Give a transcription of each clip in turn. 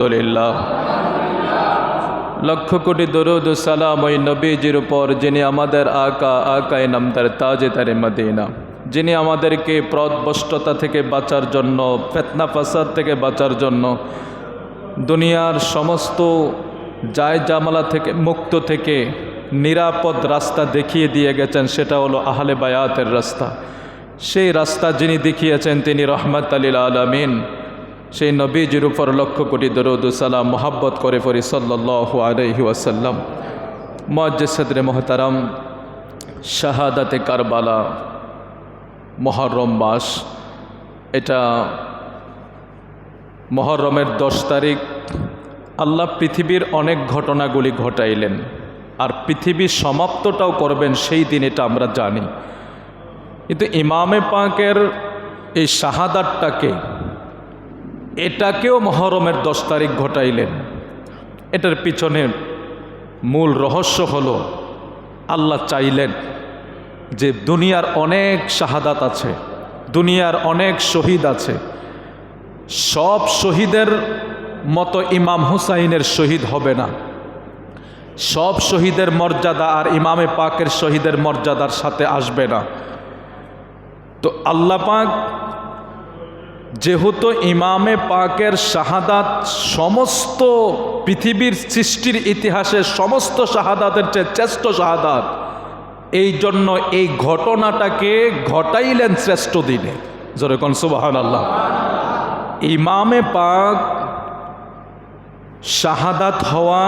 আলহামদুলিল্লাহ, লক্ষ কোটি দরুদ ও সালাম ওই নবীজির উপর যিনি আমাদের আকায়ে নামদার তাজেদারে মদিনা, যিনি আমাদেরকে পথভ্রষ্টতা থেকে বাঁচার জন্য, ফিতনা ফাসাদ থেকে বাঁচার জন্য, দুনিয়ার সমস্ত জায়জামালা থেকে মুক্ত থেকে নিরাপদ রাস্তা দেখিয়ে দিয়ে গেছেন। সেটা হলো আহলে বায়াতের রাস্তা। সেই রাস্তা যিনি দেখিয়েছেন তিনি রহমত লিল আলামিন। সেই নবীজির উপর লক্ষ কোটি দরুদ ও সালাম মোহাব্বত করে পড়ি সাল্লাল্লাহু আলাইহি ওয়াসাল্লাম। মুআজ্জিজ সদরে মোহতারাম, শাহাদাতে কারবালা মুহররম মাস, এটা মুহররমের 10 তারিখ আল্লাহ পৃথিবীর অনেক ঘটনাগুলি ঘটাইলেন, আর পৃথিবীর সমাপ্তটাও করবেন সেই দিন, এটা আমরা জানি। কিন্তু ইমামে পাকের এই শাহাদাতটাকে, এটাকেও মুহররমের 10 তারিখ ঘটাইলেন। এটার পিছনে মূল রহস্য হলো আল্লাহ চাইলেন যে দুনিয়ার অনেক শাহাদাত আছে, দুনিয়ার অনেক শহীদ আছে, সব শহীদের মতো ইমাম হুসাইনের শহীদ হবে না। সব শহীদের মর্যাদা আর ইমামে পাকের শহীদের মর্যাদার সাথে আসবে না। তো আল্লাহ পাক যেহেতু ইমামে পাকের শাহাদাত সমস্ত পৃথিবীর সৃষ্টির ইতিহাসে সমস্ত শাহাদাতের চেয়ে শ্রেষ্ঠ শাহাদাত, এই জন্য এই ঘটনাটাকে ঘটাইলেন শ্রেষ্ঠ দিনে। জোরে কোন সুবহানাল্লাহ। ইমামে পাক শাহাদাত হওয়া,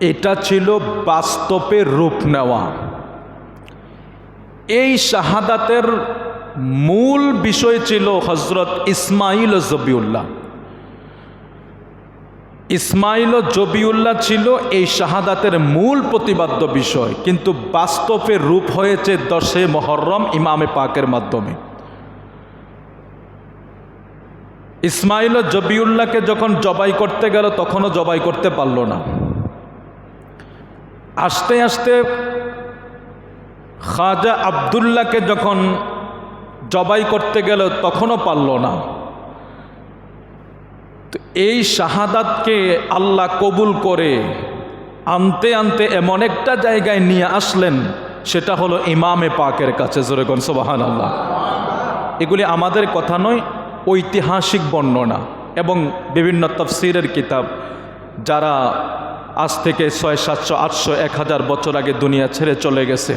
এটা ছিল বাস্তবে রূপ নেওয়া। এই শাহাদাতের মূল বিষয় ছিল হযরত ইসমাইল ও জবিউল্লাহ। ইসমাইল ও জবিউল্লাহ ছিল এই শাহাদাতের মূল প্রতিপাদ্য বিষয়, কিন্তু বাস্তবে রূপ হয়েছে 10 মুহররম ইমামে পাকের মাধ্যমে। ইসমাইল ও জবিউল্লাহকে যখন জবাই করতে গেল তখনও জবাই করতে পারল না। আস্তে আস্তে খাজা আব্দুল্লাহকে যখন জবাই করতে গেল তখনও পারল না। তো এই শাহাদাতকে আল্লাহ কবুল করে আনতে আনতে এমন একটা জায়গায় নিয়ে আসলেন, সেটা হলো ইমামে পাকের কাছে। জোরে কোন সুবহানাল্লাহ। এগুলি আমাদের কথা নয়, ঐতিহাসিক বর্ণনা এবং বিভিন্ন তাফসীরের কিতাব, যারা আজ থেকে 600, 700, 800, 1000 বছর আগে দুনিয়া ছেড়ে চলে গেছে,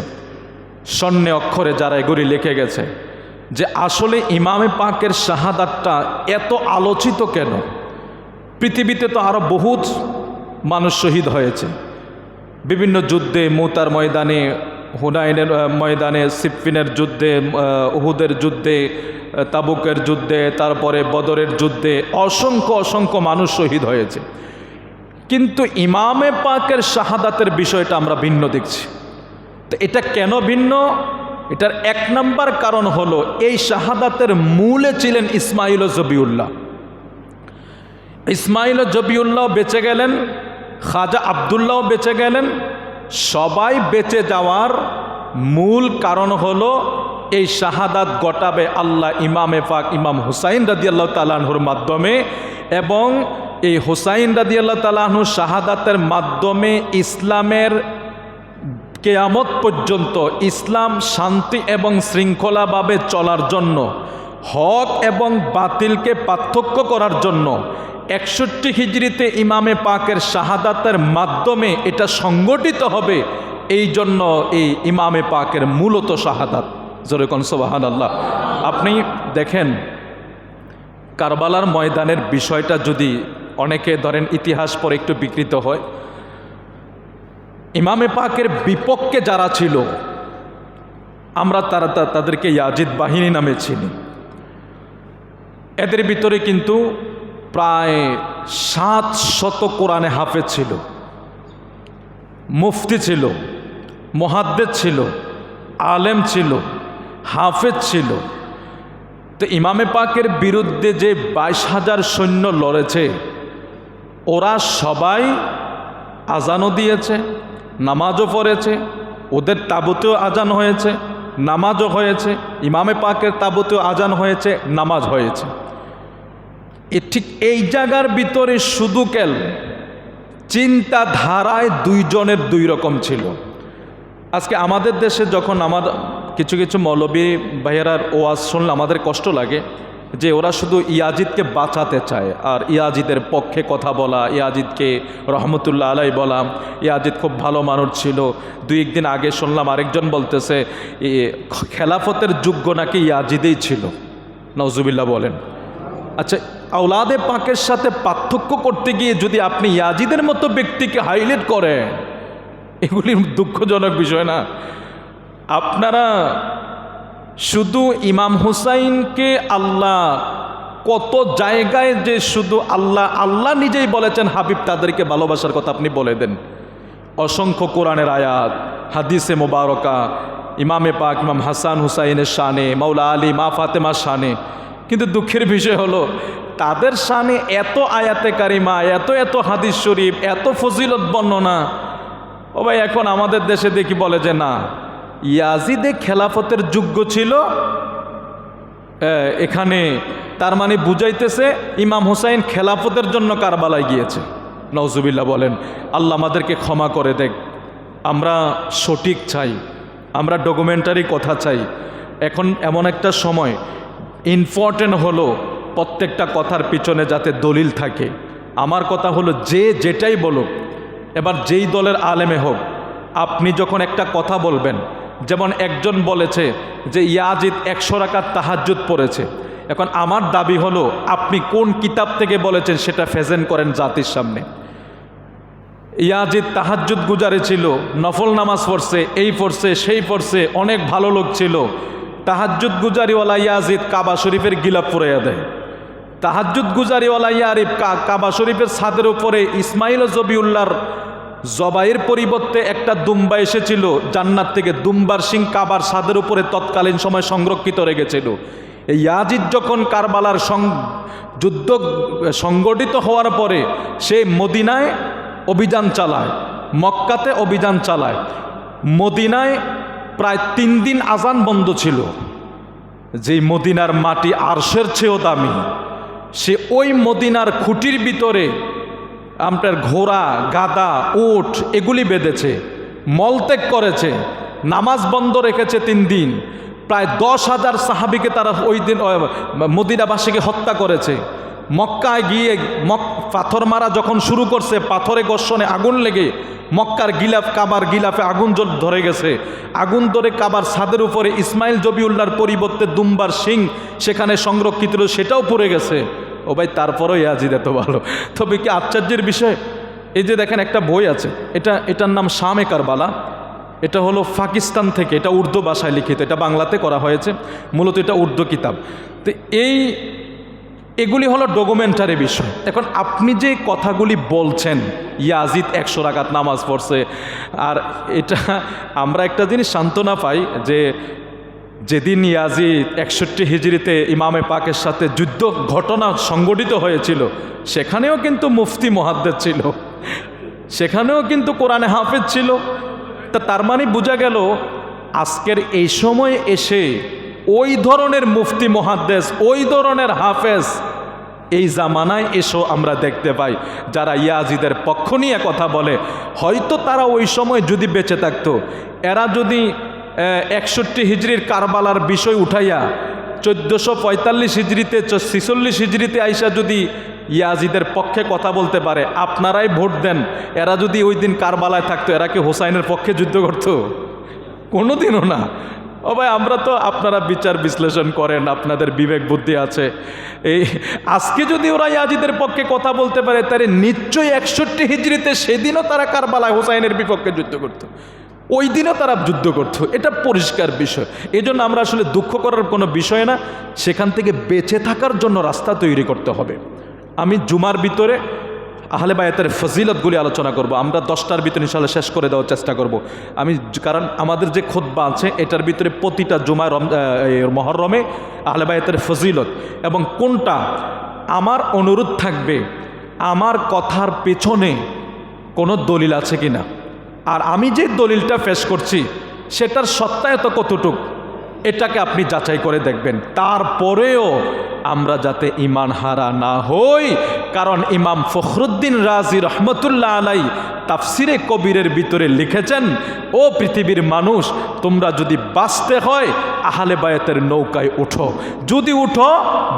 স্বর্ণে অক্ষরে যারা এগুলি লিখে গেছে যে আসলে ইমামে পাকের শাহাদাতটা এত আলোচিত কেন। পৃথিবীতে তো আরও বহুত মানুষ শহীদ হয়েছে বিভিন্ন যুদ্ধে, মুতার ময়দানে, হুনাইনের ময়দানে, সিফফিনের যুদ্ধে, উহুদের যুদ্ধে, তাবুকের যুদ্ধে, তারপরে বদরের যুদ্ধে অসংখ্য অসংখ্য মানুষ শহীদ হয়েছে। কিন্তু ইমামে পাকের শাহাদাতের বিষয়টা আমরা ভিন্ন দেখছি। তো এটা কেন ভিন্ন? এটার 1 নম্বর কারণ হলো এই শাহাদাতের মূলে ছিলেন ইসমাইল ও জবিউল্লাহ। ইসমাইল ও জবিউল্লাহ বেঁচে গেলেন, খাজা আব্দুল্লাহ বেঁচে গেলেন। সবাই বেঁচে যাওয়ার মূল কারণ হলো এই শাহাদাত ঘটাবে আল্লাহ ইমামে পাক ইমাম হুসাইন রাদিয়াল্লাহু তাআলা আনহুর মাধ্যমে, এবং এই হুসাইন রাদিয়াল্লাহু তাআলা আনহু শাহাদাতের মাধ্যমে ইসলামের কিয়ামত পর্যন্ত ইসলাম শান্তি এবং শৃঙ্খলাভাবে চলার জন্য, হক এবং বাতিলকে পার্থক্য করার জন্য 61 হিজরিতে ইমামে পাকের শাহাদাতের মাধ্যমে এটা সংগঠিত হবে। এই জন্য এই ইমামে পাকের মূলত শাহাদাত। জোরে কোন সুবহানাল্লাহ। আপনি দেখেন কারবালার ময়দানের বিষয়টা যদি অনেকে ধরেন ইতিহাস পরে একটু বিকৃত হয়, ইমামে পাকের বিপক্ষে যারা ছিল আমরা তাদেরকে ইয়াজিদ বাহিনী নামে চিনি। এদের ভিতরে কিন্তু প্রায় 700 কোরআনে হাফেজ ছিল, মুফতি ছিল, মুহাদ্দিস ছিল, আলেম ছিল, হাফেজ ছিল। তো ইমামে পাকের বিরুদ্ধে যে 22,000 সৈন্য লড়েছে, ওরা সবাই আজানও দিয়েছে, নামাজও পড়েছে, ওদের তাবুতেও আজান হয়েছে, নামাজও হয়েছে, ইমামে পাকের তাবুতেও আজান হয়েছে, নামাজ হয়েছে। ঠিক এই জায়গার ভিতরে শুধু কেল চিন্তাধারায় দুইজনের দুই রকম ছিল। আজকে আমাদের দেশে যখন আমার কিছু কিছু মৌলবী ভাইয়েরার ওয়াজ শুনলে আমাদের কষ্ট লাগে যে ওরা শুধু ইয়াজিদকে বাঁচাতে চায় আর ইয়াজিদের পক্ষে কথা বলা, ইয়াজিদকে রহমতুল্লাহ আলাই বলা, ইয়াজিদ খুব ভালো মানুষ ছিল। দুই একদিন আগে শুনলাম আরেকজন বলতেছে খেলাফতের যোগ্য নাকি ইয়াজিদেই ছিল। নওজুবিল্লাহ বলেন। আচ্ছা, আওলাদে পাকের সাথে পার্থক্য করতে গিয়ে যদি আপনি ইয়াজিদের মতো ব্যক্তিকে হাইলাইট করেন, এগুলি দুঃখজনক বিষয় না? আপনারা শুধু ইমাম হুসাইনকে আল্লাহ কত জায়গায় যে শুধু আল্লাহ নিজেই বলেছেন হাবিব তাদেরকে ভালোবাসার কথা আপনি বলে দেন। অসংখ্য কোরআনের আয়াত, হাদিসে মোবারকা, ইমামে পাক ইমাম হাসান হুসাইনের শানে, মাওলা আলী মা ফাতেমার শানে। কিন্তু দুঃখের বিষয় হলো তাদের শানে এত আয়াতে কারিমা, এত এত হাদিস শরীফ, এত ফজিলত বর্ণনা। ও ভাই, এখন আমাদের দেশে দেখি বলে যে না, ইয়াজিদে খেলাফতের যোগ্য ছিল। এখানে তার মানে বুঝাইতেছে ইমাম হুসাইন খেলাফতের জন্য কারবালায় গিয়েছে। নওজুবিল্লাহ বলেন। আল্লাহ আমাদেরকে ক্ষমা করে দেখ। আমরা সঠিক চাই, আমরা ডকুমেন্টারি কথা চাই। এখন এমন একটা সময় ইম্পর্টেন্ট হলো প্রত্যেকটা কথার পিছনে যাতে দলিল থাকে। আমার কথা হলো যে যেটাই বলুক, এবার যেই দলের আলেমে হোক, আপনি যখন একটা কথা বলবেন, যেমন একজন বলেছে যে ইয়াজিদ 100 রাকাত তাহাজ্জুদ পড়েছে। এখন আমার দাবি হলো আপনি কোন কিতাব থেকে বলেছেন সেটা প্রেজেন্ট করেন জাতির সামনে। ইয়াজিদ তাহাজ্জুদ গুজারে ছিল, নফল নামাজ পড়ছে, এই পড়ছে সেই পড়ছে, অনেক ভালো লোক ছিল। তাহাজ্জুদ গুজারিওয়ালা ইয়াজিদ কাবা শরীফের গিলাফ পুরাইয়া দেয়। তাহাজ্জুদ গুজারিওয়ালা ইয়ারিফ কাবা শরীফের ছাদের উপরে ইসমাইল ও জবিউল্লাহর জবাইয়ের পরিবর্তে একটা দুম্বা এসেছিল জান্নাত থেকে। দুম্বার সিং কাবার ছাদের উপরে তৎকালীন সময় সংরক্ষিত রেখেছিল। এই ইয়াজিদ যখন কারবালার যুদ্ধ সংগঠিত হওয়ার পরে সে মদিনায় অভিযান চালায়, মক্কাতে অভিযান চালায়। মদিনায় প্রায় 3 দিন আজান বন্ধ ছিল। যেই মদিনার মাটি আরশের চেয়েও দামি, সে ওই মদিনার খুঁটির ভিতরে আপনার ঘোড়া, গাদা, উট এগুলি বেঁধেছে, মলত্যাগ করেছে, নামাজ বন্ধ রেখেছে 3 দিন। প্রায় 10,000 সাহাবিকে তারা ওই দিন মদিনাবাসীকে হত্যা করেছে। মক্কায় গিয়ে পাথর মারা যখন শুরু করছে, পাথরে ঘর্ষণে আগুন লেগে মক্কার গিলাফ, কাবার গিলাফে আগুন ধরে গেছে। আগুন ধরে কাবার ছাদের উপরে ইসমাইল জবিউল্লাহর পরিবর্তে দুম্বার সিং সেখানে সংরক্ষিত ছিল, সেটাও পড়ে গেছে। ও ভাই, তারপরও ইয়াজিদ এত ভালো। তবে কি আশ্চর্যের বিষয়, এই যে দেখেন একটা বই আছে, এটার নাম শামে কারবালা। এটা হলো পাকিস্তান থেকে, এটা উর্দু ভাষায় লিখিত, এটা বাংলাতে করা হয়েছে। মূলত এটা উর্দু কিতাব। তো এগুলি হলো ডকুমেন্টারি বিষয়। এখন আপনি যে কথাগুলি বলছেন, ইয়াজিদ 100 রাকাত নামাজ পড়ছে, আর এটা আমরা একটা জিনিস সান্ত্বনা পাই যে যেদিন ইয়াজিদ 61 হিজরিতে ইমামে পাকের সাথে যুদ্ধ ঘটনা সংগঠিত হয়েছিল, সেখানেও কিন্তু মুফতি মুহাদ্দিস ছিল, সেখানেও কিন্তু কোরআনে হাফেজ ছিল। তা তার মানে বোঝা গেল আজকের এই সময় এসে ওই ধরনের মুফতি মুহাদ্দিস, ওই ধরনের হাফেজ এই জামানায় এসো আমরা দেখতে পাই যারা ইয়াজিদের পক্ষ নিয়ে কথা বলে। হয়তো তারা ওই সময় যদি বেঁচে থাকতো, এরা যদি 61 হিজরির কারবালার বিষয় উঠাইয়া 1445 হিজরিতে 46 হিজরিতে আইসা যদি ইয়াজিদের পক্ষে কথা বলতে পারে, আপনারাই ভোট দেন। এরা যদি ওই দিন কারবালায় থাকতো, এরা কি হোসাইনের পক্ষে যুদ্ধ করতো? কোনোদিনও না। ও ভাই, আমরা তো, আপনারা বিচার বিশ্লেষণ করেন, আপনাদের বিবেক বুদ্ধি আছে। এই আজকে যদি ওরা ইয়াজিদের পক্ষে কথা বলতে পারে, তাহলে নিশ্চয়ই 61 হিজরিতে সেদিনও তারা কারবালায় হোসাইনের বিপক্ষে যুদ্ধ করত, ওই দিনও তারা যুদ্ধ করত। এটা পরিষ্কার বিষয়। এই জন্য আমরা আসলে দুঃখ করার কোনো বিষয় না, সেখান থেকে বেঁচে থাকার জন্য রাস্তা তৈরি করতে হবে। আমি জুমার ভিতরে আহলে বায়াতের ফজিলতগুলি আলোচনা করব। আমরা 10টার ভিতরে ইনশাআল্লাহ শেষ করে দেওয়ার চেষ্টা করব। কারণ আমাদের যে খুতবা আছে এটার ভিতরে প্রতিটা জুমায় মহরমে আহলে বায়াতের ফজিলত এবং কোনটা, আমার অনুরোধ থাকবে আমার কথার পেছনে কোনো দলিল আছে কিনা, আর আমি যে দলিলটা পেশ করছি সেটার সত্যায়িত কতটুক, এটাকে আপনি যাচাই করে দেখবেন। তারপরেও আমরা যাতে ঈমান হারা না হই। কারণ ইমাম ফখরুদ্দিন রাজি রহমতুল্লাহ আলাই তাফসিরে কবিরের ভিতরে লিখেছেন, ও পৃথিবীর মানুষ, তোমরা যদি বাঁচতে হয় আহলে বায়াতের নৌকায় উঠো, যদি উঠো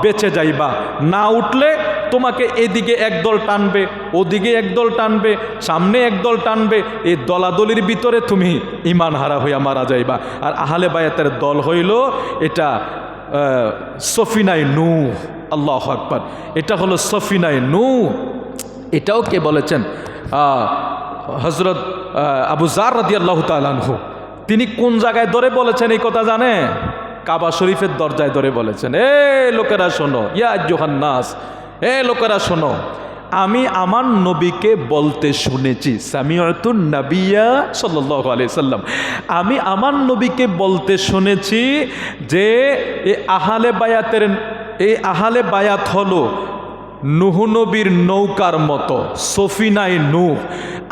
বেঁচে যাইবা, না উঠলে তোমাকে এদিকে একদল টানবে, ওদিকে একদল টানবে, সামনে একদল টানবে, এই দলাদলির ভিতরে তুমি ঈমান হারা হইয়া মারা যাইবা। আর আহলে বায়াতের দল হইল এটা সফিনায়ে নূহ, আল্লাহু আকবার, এটা হলো সফিনায়ে নূহ। এটাও কে বলেছেন? হযরত আবু যার রাদিয়াল্লাহু তাআলা আনহু। তিনি কোন জায়গায় ধরে বলেছেন এই কথা জানে? কাবা শরীফের দরজায় ধরে বলেছেন, এ লোকেরা শোনো, ইয়া আইয়ুহান নাস, এ লোকেরা শোনো, আমি আমার নবীকে বলতে শুনেছি, সামিউতুন নাবিয়্যা সাল্লাল্লাহু আলাইহি সাল্লাম, আমি আমার নবীকে বলতে শুনেছি যে এই আহলে বায়াত হলো নূহ নবীর নৌকার মতো, সফিনায়ে নূহ।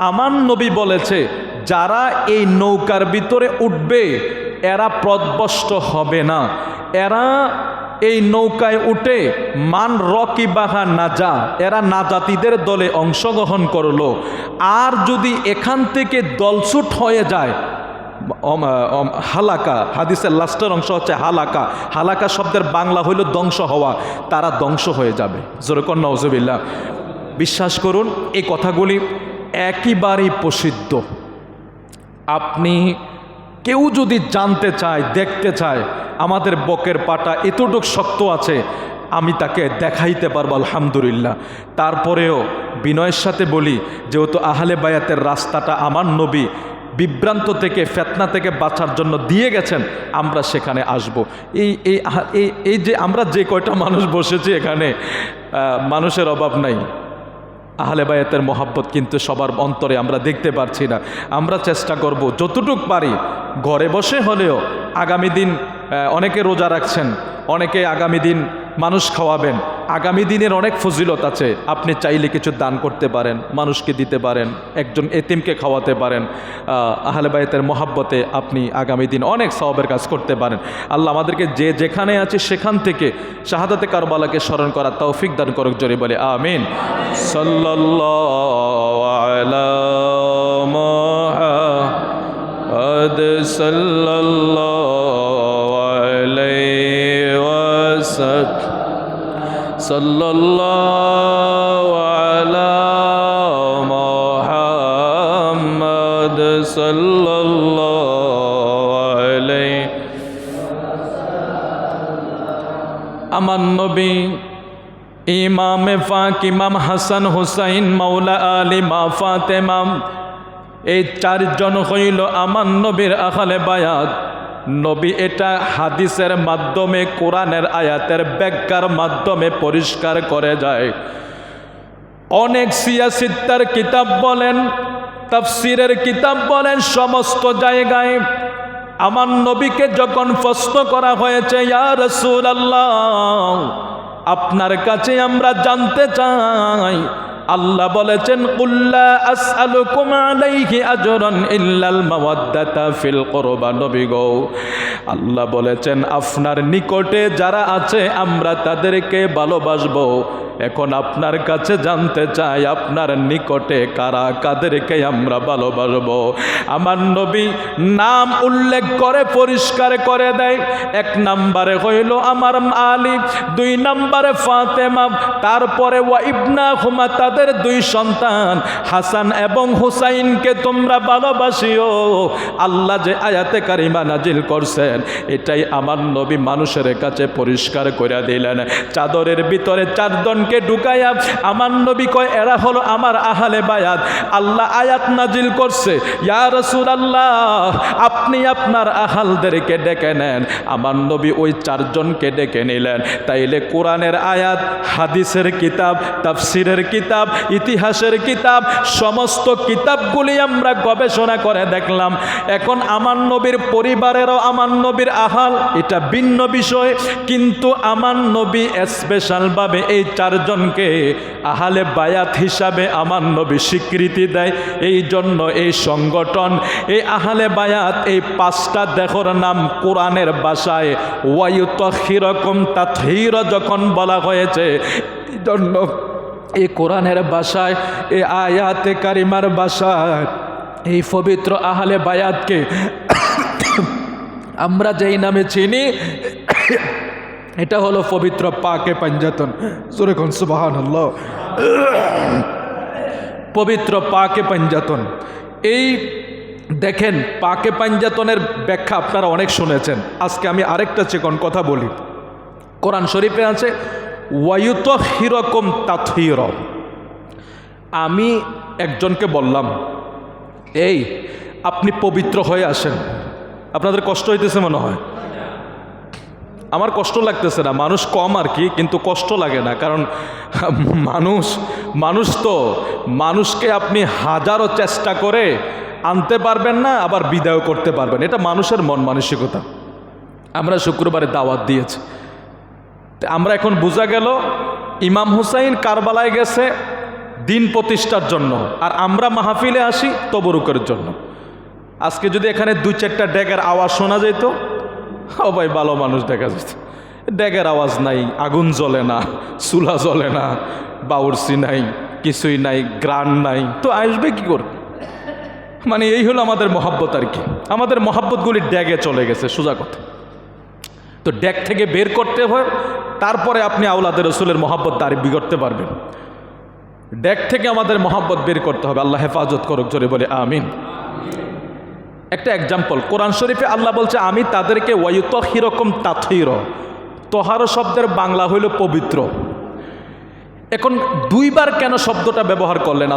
আমার নবী বলেছে যারা এই নৌকার ভিতরে উঠবে এরা পথভ্রষ্ট হবে না, এরা এই নৌকায় উঠে মান রকিবাহা নাজা, এরা নাজাতিদের দলে অংশগ্রহণ করলো। আর যদি এখান থেকে দলছুট হয়ে যায়, হালাকা, হাদিসের লাস্টের অংশ হচ্ছে হালাকা, হালাকা শব্দের বাংলা হইল ধ্বংস হওয়া, তারা ধ্বংস হয়ে যাবে। জোরকন নাউজুবিল্লাহ। বিশ্বাস করুন এই কথাগুলি একেবারেই প্রসিদ্ধ। আপনি কেউ যদি জানতে চায়, দেখতে চায় আমাদের বকের পাটা এতটুক শক্ত আছে, আমি তাকে দেখাইতে পারবো আলহামদুলিল্লাহ। তারপরেও বিনয়ের সাথে বলি, যেহেতু আহলে বায়াতের রাস্তাটা আমার নবী বিভ্রান্ত থেকে, ফেতনা থেকে বাঁচার জন্য দিয়ে গেছেন, আমরা সেখানে আসব। এই যে আমরা যে কয়টা মানুষ বসেছি এখানে, মানুষের অভাব নাই। আহলে বায়াতের মহাব্বত কিন্তু সবার অন্তরে আমরা দেখতে পারছি না। আমরা চেষ্টা করব যতটুক পারি, ঘরে বসে হলেও। আগামী দিন অনেকে রোজা রাখছেন, অনেকে আগামী দিন মানুষ খাওয়াবেন, আগামী দিনের অনেক ফজিলত আছে। আপনি চাইলে কিছু দান করতে পারেন, মানুষকে দিতে পারেন, একজন এতিমকে খাওয়াতে পারেন। আহলে বায়াতের মহাব্বতে আপনি আগামী দিন অনেক সওয়াবের কাজ করতে পারেন। আল্লাহ আমাদেরকে যে যেখানে আছে সেখান থেকে শাহাদাতে কারবালাকে স্মরণ করার তৌফিক দান করুক, জোরে বলে আমিন। সাল্লাল্লাহু আলা মুহাম্মাদ সাল্লাল্লাহু আলাইহি ওয়াসাল্লাম, সাল্লাল্লাহু আলা মুহাম্মাদ সাল্লাল্লাহু আলাইহি। আমার নবী ইমামে ফাক ইমাম হাসান হুসাইন মাওলা আলী মা ফাতেমা, এই চারজন হইল আমার নবীর আহলে বায়াত। নবী এটা হাদিসের মাধ্যমে, কোরআনের আয়াতের ব্যাখ্যার মাধ্যমে পরিষ্কার করে যায়। অনেক সিয়াসিত্তার কিতাব বলেন, তাফসিরের কিতাব বলেন, সমস্ত জায়গায় আমার নবীকে যখন প্রশ্ন করা হয়েছে, ইয়া রাসূলুল্লাহ, আপনার কাছে আমরা জানতে চাই, আল্লাহ বলেছেন কুল্লা আসআলুকুম আলাইহি আজরান ইল্লাল মাওয়াদ্দাতা ফিল কুরবা। নবী গো, আল্লাহ বলেছেন আপনার নিকটে যারা আছে আমরা তাদেরকে ভালোবাসবো। এখন আপনার কাছে জানতে চাই আপনার নিকটে কারা, কাদেরকে আমরা ভালোবাসবো। আমার নবী নাম উল্লেখ করে পরিষ্কার করে দেয়। এক নম্বরে হইল আমার আলী, দুই নম্বরে ফাতেমা, তারপরে ওয়া ইবনাহুমা, তাদের দুই সন্তান হাসান এবং হুসাইনকে তোমরা ভালোবাসিও। আল্লাহ যে আয়াতে কারিমা নাজিল করছেন এটাই আমার নবী মানুষের কাছে পরিষ্কার করে দিলেন। চাদরের ভিতরে চারজনকে ঢুকাইয়া আমার নবী কয় এরা হলো আমার আহলে বায়াত। আল্লাহ আয়াত নাজিল করছে, ইয়া রাসূলুল্লাহ আপনি আপনার আহালদেরকে ডেকে নেন। আমার নবী ওই চারজনকে ডেকে নিলেন। তাইলে কোরআনের আয়াত, হাদিসের কিতাব, তাফসিরের কিতাব ইতিহাসের কিতাব, সমস্ত কিতাবগুলি আমরা গবেষণা করে দেখলাম। এখন আমার নবীর পরিবারেরও আমার নবীর আহাল, এটা ভিন্ন বিষয়, কিন্তু আমার নবী স্পেশালভাবে এই চারজনকে আহলে বায়াত হিসাবে আমার নবী স্বীকৃতি দেয়। এই জন্য এই সংগঠন, এই আহলে বায়াত, এই পাঁচটা দেহর নাম কোরআনের ভাষায় ওয়ায়ুতাহিরকুম তাতহীর যখন বলা হয়েছে, এই জন্য এই কোরআনের ভাষায়, এই আয়াতে কারিমার ভাষায় এই পবিত্র আহলে বায়াতকে আমরা যেই নামে চিনি, এটা হলো পবিত্র পাকে পাঞ্জাতন। জোরে কোন সুবহানাল্লাহ। পবিত্র পাকে পাঞ্জাতন। এই দেখেন, পাকে পাঞ্জাতনের ব্যাখ্যা আপনারা অনেক শুনেছেন। আজকে আমি আরেকটা চিকন কথা বলি। কোরআন শরীফে আছে ওয়ায়ুতাহিরকুম তাতহীর। আমি একজনকে বললাম, এই আপনি পবিত্র হয়ে আসেন। আপনাদের কষ্ট হইতেছে মনে হয়? আমার কষ্ট লাগতেছে না, মানুষ কম আর কি, কিন্তু কষ্ট লাগে না, কারণ মানুষ তো মানুষকে আপনি হাজারো চেষ্টা করে আনতে পারবেন না, আবার বিদায় করতে পারবেন, এটা মানুষের মন মানসিকতা। আমরা শুক্রবারে দাওয়াত দিয়েছি, আমরা এখন বোঝা গেল ইমাম হুসাইন কারবালায় গেছে দিন প্রতিষ্ঠার জন্য, আর আমরা মাহফিলে আসি তবরুকের জন্য। আজকে যদি এখানে দুই চারটা ড্যাগের আওয়াজ শোনা যেত, ও ভাই ভালো মানুষ দেখা যেত। ড্যাগের আওয়াজ নাই, আগুন জ্বলে না, চুলা জ্বলে না, বাউরসি নাই, কিছুই নাই, গ্রান নাই, তো আসবে কি করে? মানে এই হলো আমাদের মহাব্বত আর কি। আমাদের মহাব্বতগুলি ড্যাগে চলে গেছে, সোজা কথা। তো ড্যাগ থেকে বের করতে হয়, তারপরে আপনি আওলাদের রসুলের মহাব্বত দাঁড়িয়ে করতে পারবেন। ড্যাগ থেকে আমাদের মহাব্বত বের করতে হবে। আল্লাহ হেফাজত করুক, জোরে বলে আমিন। একটা এক্সাম্পল, কোরআন শরীফে আল্লাহ বলছে আমি তাদেরকে ওয়ায়ুতাহিরকুম তাতহীর। তহার শব্দের বাংলা হইল পবিত্র। এখন দুইবার কেন শব্দটা ব্যবহার করলেন?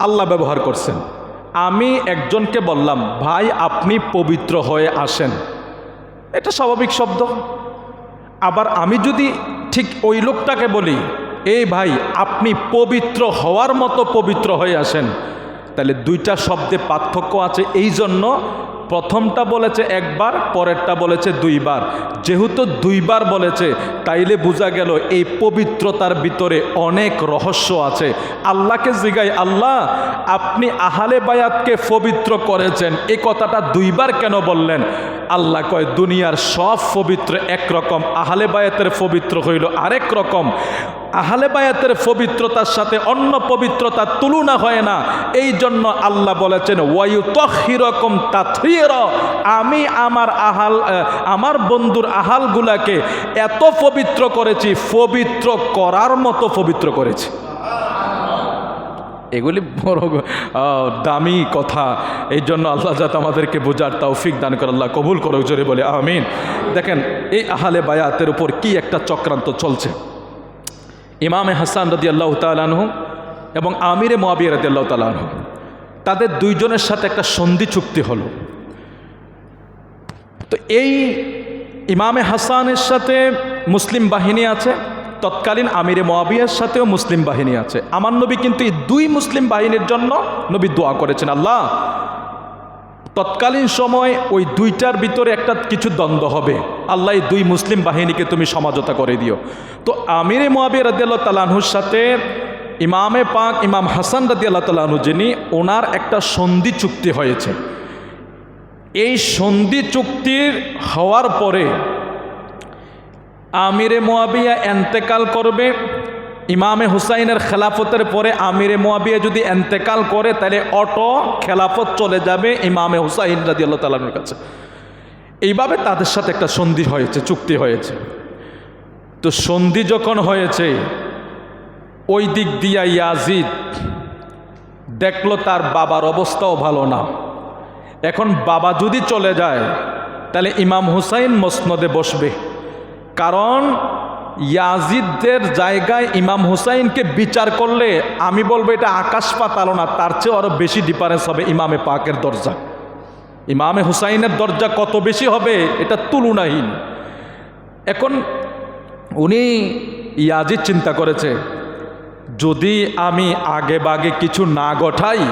আল্লাহ ব্যবহার করছেন। আমি একজনকে বললাম, ভাই আপনি পবিত্র হয়ে আসেন, এটা স্বাভাবিক শব্দ। আবার আমি যদি ঠিক ওই লোকটাকে বলি, এই ভাই আপনি পবিত্র হওয়ার মতো পবিত্র হয়ে আসেন, তাহলে দুইটা শব্দে পার্থক্য আছে। এই জন্য প্রথমটা বলেছে একবার, পরেরটা বলেছে দুইবার। যেহেতু দুইবার বলেছে, তাইলে বোঝা গেল এই পবিত্রতার ভিতরে অনেক রহস্য আছে। আল্লাহকে জিগাই, আল্লাহ আপনি আহলে বায়াতকে পবিত্র করেছেন, এই কথাটা দুইবার কেন বললেন? আল্লাহ কয় দুনিয়ার সব পবিত্র একরকম, আহলে বায়াতের পবিত্র হইল আরেক রকম। আহলে বায়াতের পবিত্রতার সাথে অন্য পবিত্রতার তুলনা হয় না। এই জন্য আল্লাহ বলেছেন ওয়ায়ুতাহিরকুম তাতহীর। আমি আমার বন্ধুর আহালগুলাকে এত পবিত্র করেছি, পবিত্র করার মতো পবিত্র করেছি। এগুলি বড় দামি কথা। এই জন্য আল্লাহ যাতে আমাদেরকে বোঝার তৌফিক দান করে, আল্লাহ কবুল করুক, জোরে বলে আমিন। দেখেন এই আহলে বায়াতের উপর কি একটা চক্রান্ত চলছে। ইমামে হাসান রাদিয়াল্লাহু তাআলা আনহু এবং আমিরে মুআবিয়া রাদিয়াল্লাহু তাআলা আনহু, তাদের দুইজনের সাথে একটা সন্ধি চুক্তি হলো। তো এই ইমামে হাসানের সাথে মুসলিম বাহিনী আছে, তৎকালীন আমিরে মুআবিয়ার সাথেও মুসলিম বাহিনী আছে। আমার নবী কিন্তু এই দুই মুসলিম বাহিনীর জন্য নবী দোয়া করেছেন, আল্লাহ তৎকালীন সময় ওই দুইটার ভিতরে একটা কিছু দ্বন্দ্ব হবে, আল্লাহ এই দুই মুসলিম বাহিনীকে তুমি সমঝোতা করে দিও। তো আমিরে মুআবিয়া রাদিয়াল্লাহু তাআলা আনহুর সাথে ইমামে পাক ইমাম হাসান রাদিয়াল্লাহু তাআলা আনহু যিনি, ওনার একটা সন্ধি চুক্তি হয়েছে। এই সন্ধি চুক্তির হওয়ার পরে আমিরে মুআবিয়া এন্তেকাল করবে। ইমামে হুসাইনের খেলাফতের পরে আমিরে মুআবিয়া যদি এন্তেকাল করে, তাহলে অটো খেলাফত চলে যাবে ইমামে হুসাইন রাদিয়াল্লাহু তাআলার কাছে। এইভাবে তাদের সাথে একটা সন্ধি হয়েছে, চুক্তি হয়েছে। তো সন্ধি যখন হয়েছে, ওই দিক দিয়া ইয়াজিদ দেখলো তার বাবার অবস্থাও ভালো না। এখন বাবা যদি চলে যায়, তাহলে ইমাম হুসাইন মসনদে বসবে, কারণ ইয়াজিদের জায়গায় ইমাম হুসাইনকে বিচার করলে আমি বলবো এটা আকাশ পাতাল না, তার চেয়ে আরো বেশি ডিফারেন্স হবে ইমামে পাকের দরজা। ইমামে হুসাইনের দরজা কত বেশি হবে এটা তুলনাহীন। এখন উনি ইয়াজিদ চিন্তা করেছে, যদি আমি আগে বাগে কিছু না ঘটাই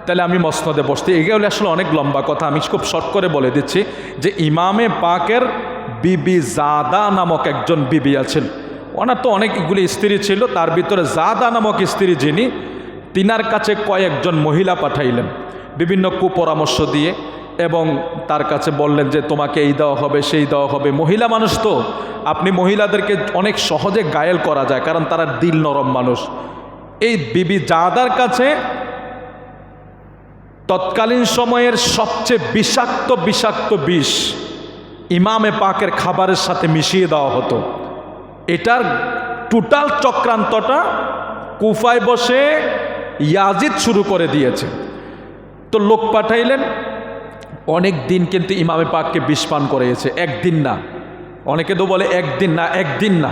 তাহলে আমি মসনদে বসতে, এগুলো আসলে অনেক লম্বা কথা, আমি খুব শর্ট করে বলে দিচ্ছি যে ইমামে পাকের বিবি জাদা নামক একজন বিবি আছেন। ওনার তো অনেকগুলি স্ত্রী ছিল, তার ভিতরে জাদা নামক স্ত্রী যিনি, তিনার কাছে কয়েকজন মহিলা পাঠাইলেন বিভিন্ন কুপরামর্শ দিয়ে, এবং তার কাছে বললেন যে তোমাকে এই দেওয়া হবে সেই দেওয়া হবে। মহিলা মানুষ তো, আপনি মহিলাদেরকে অনেক সহজে ঘায়েল করা যায়, কারণ তারা দিল নরম মানুষ। এই বিবি জাদার কাছে তৎকালীন সময়ের সবচেয়ে বিষাক্ত বিষাক্ত বিষ ইমামে পাকের খাবারের সাথে মিশিয়ে দেওয়া হতো। এটার টোটাল চক্রান্তটা কুফায় বসে ইয়াজিদ শুরু করে দিয়েছে। তো লোক পাঠাইলেন, অনেক দিন কিন্তু ইমামে পাককে বিষ পান করিয়েছে, একদিন না। অনেকে তো বলে একদিন না, একদিন না,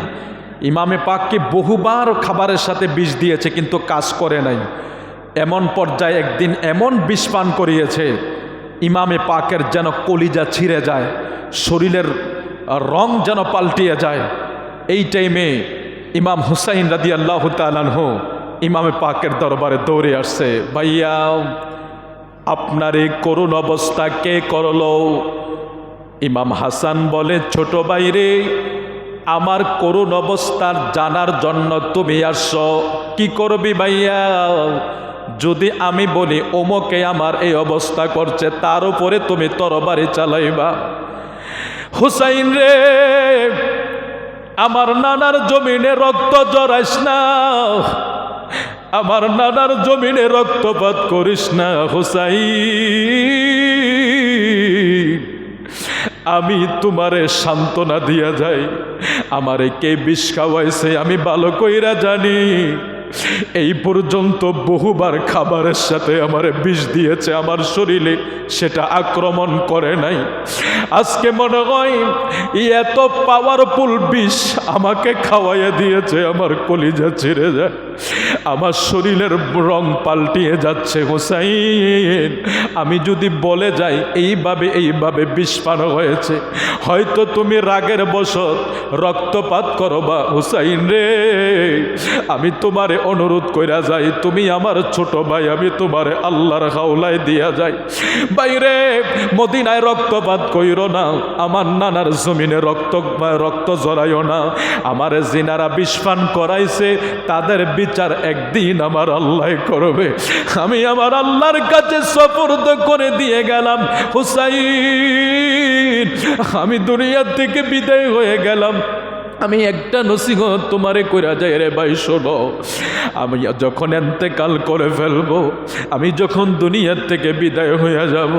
ইমামে পাককে বহুবার খাবারের সাথে বিষ দিয়েছে কিন্তু কাজ করে নাই। এমন পর্যায়ে একদিন এমন বিষ পান করিয়েছে ইমামে পাকের যেন কলিজা ছিঁড়ে যায়, শরীরের রং যেন পাল্টিয়ে যায়। এই টাইমে ইমাম হুসাইন রাদিয়াল্লাহু তাআলা আনহু ইমামে পাকের দরবারে দৌড়ে আসছে, ভাইয়া আপনার এই করুণ অবস্থা কে করলো? ইমাম হাসান বলে, ছোট ভাইরে, আমার করুণ অবস্থার জানার জন্য তুমি আসছো। কি করবি ভাইয়া? যদি আমি বলি ওমকে আমার এই অবস্থা করছে, তার উপরে তুমি তরবারি চালাইবা? হুসাইন রে, আমার নানার জমিনে রক্ত জড়াইস না, আমার নানার জমিনে রক্তপাত করিস না হুসাইন। আমি তোমারে সান্ত্বনা দিয়া যাই, আমারে কে বিষ খাওয়াইছে আমি ভালো কইরা জানি। এই পর্যন্ত বহুবার খাবারের সাথে আমারে বিষ দিয়েছে, আমার শরীরে সেটা আক্রমণ করে নাই। আজকে মনে হয় এত পাওয়ারফুল বিষ আমাকে খাওয়াইয়া দিয়েছে, আমার কলিজা ছিঁড়ে যায়, আমার শরীরের রং পাল্টিয়ে যাচ্ছে। হুসাইন, আমি যদি বলে যাই এইভাবে বিষ পান হয়েছে, হয়তো তুমি রাগের বশত রক্তপাত করবা। হুসাইন রে, আমি তোমারে অনুরোধ কইরা যাই, তুমি আমার ছোট ভাই, আমি তোমারে আল্লাহর হাওলায় দিয়া যাই। বাইরে মদিনায় রক্তপাত কইরো না, আমার নানার জমিনে রক্ত জড়াইও না। আমার জিনারা বিষ পান করাইছে, তাদের বিচার একদিন আমার আল্লাহ করবে। আমি আমার আল্লাহর কাছে সুপর্দ করে দিয়ে গেলাম। হুসাইন, আমি দুনিয়ার থেকে বিদায় হয়ে গেলাম। আমি একটা নসিহত তোমারে কইরা যাই রে ভাই, শোনো, আমি যখন ইন্তেকাল করে ফেলবো, আমি যখন দুনিয়ার থেকে বিদায় হয়ে যাব,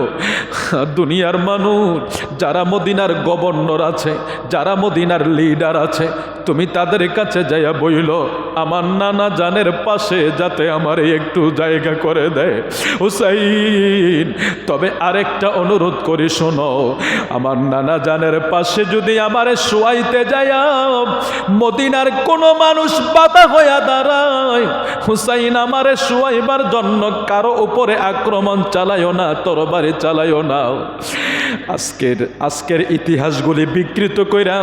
দুনিয়ার মানুষ যারা মদিনার গভর্নর আছে, যারা মদিনার লিডার আছে, তুমি তাদের কাছে যাইয়া বইল আমার নানা জানের পাশে যাতে আমার একটু জায়গা করে দেয়। হুসাইন, তবে আরেকটা অনুরোধ করি, শোনো, আমার নানা জানের পাশে যদি আমারে শোয়াইতে যায়, মদিনার কোনো মানুষ বাধা হইয়া দাঁড়ায়, হুসাইন আমারে শোয়াইবার জন্য কারো উপরে আক্রমণ চালাইও না, তরবারি চালাইও না। আজকের ইতিহাসগুলি বিকৃত কইরা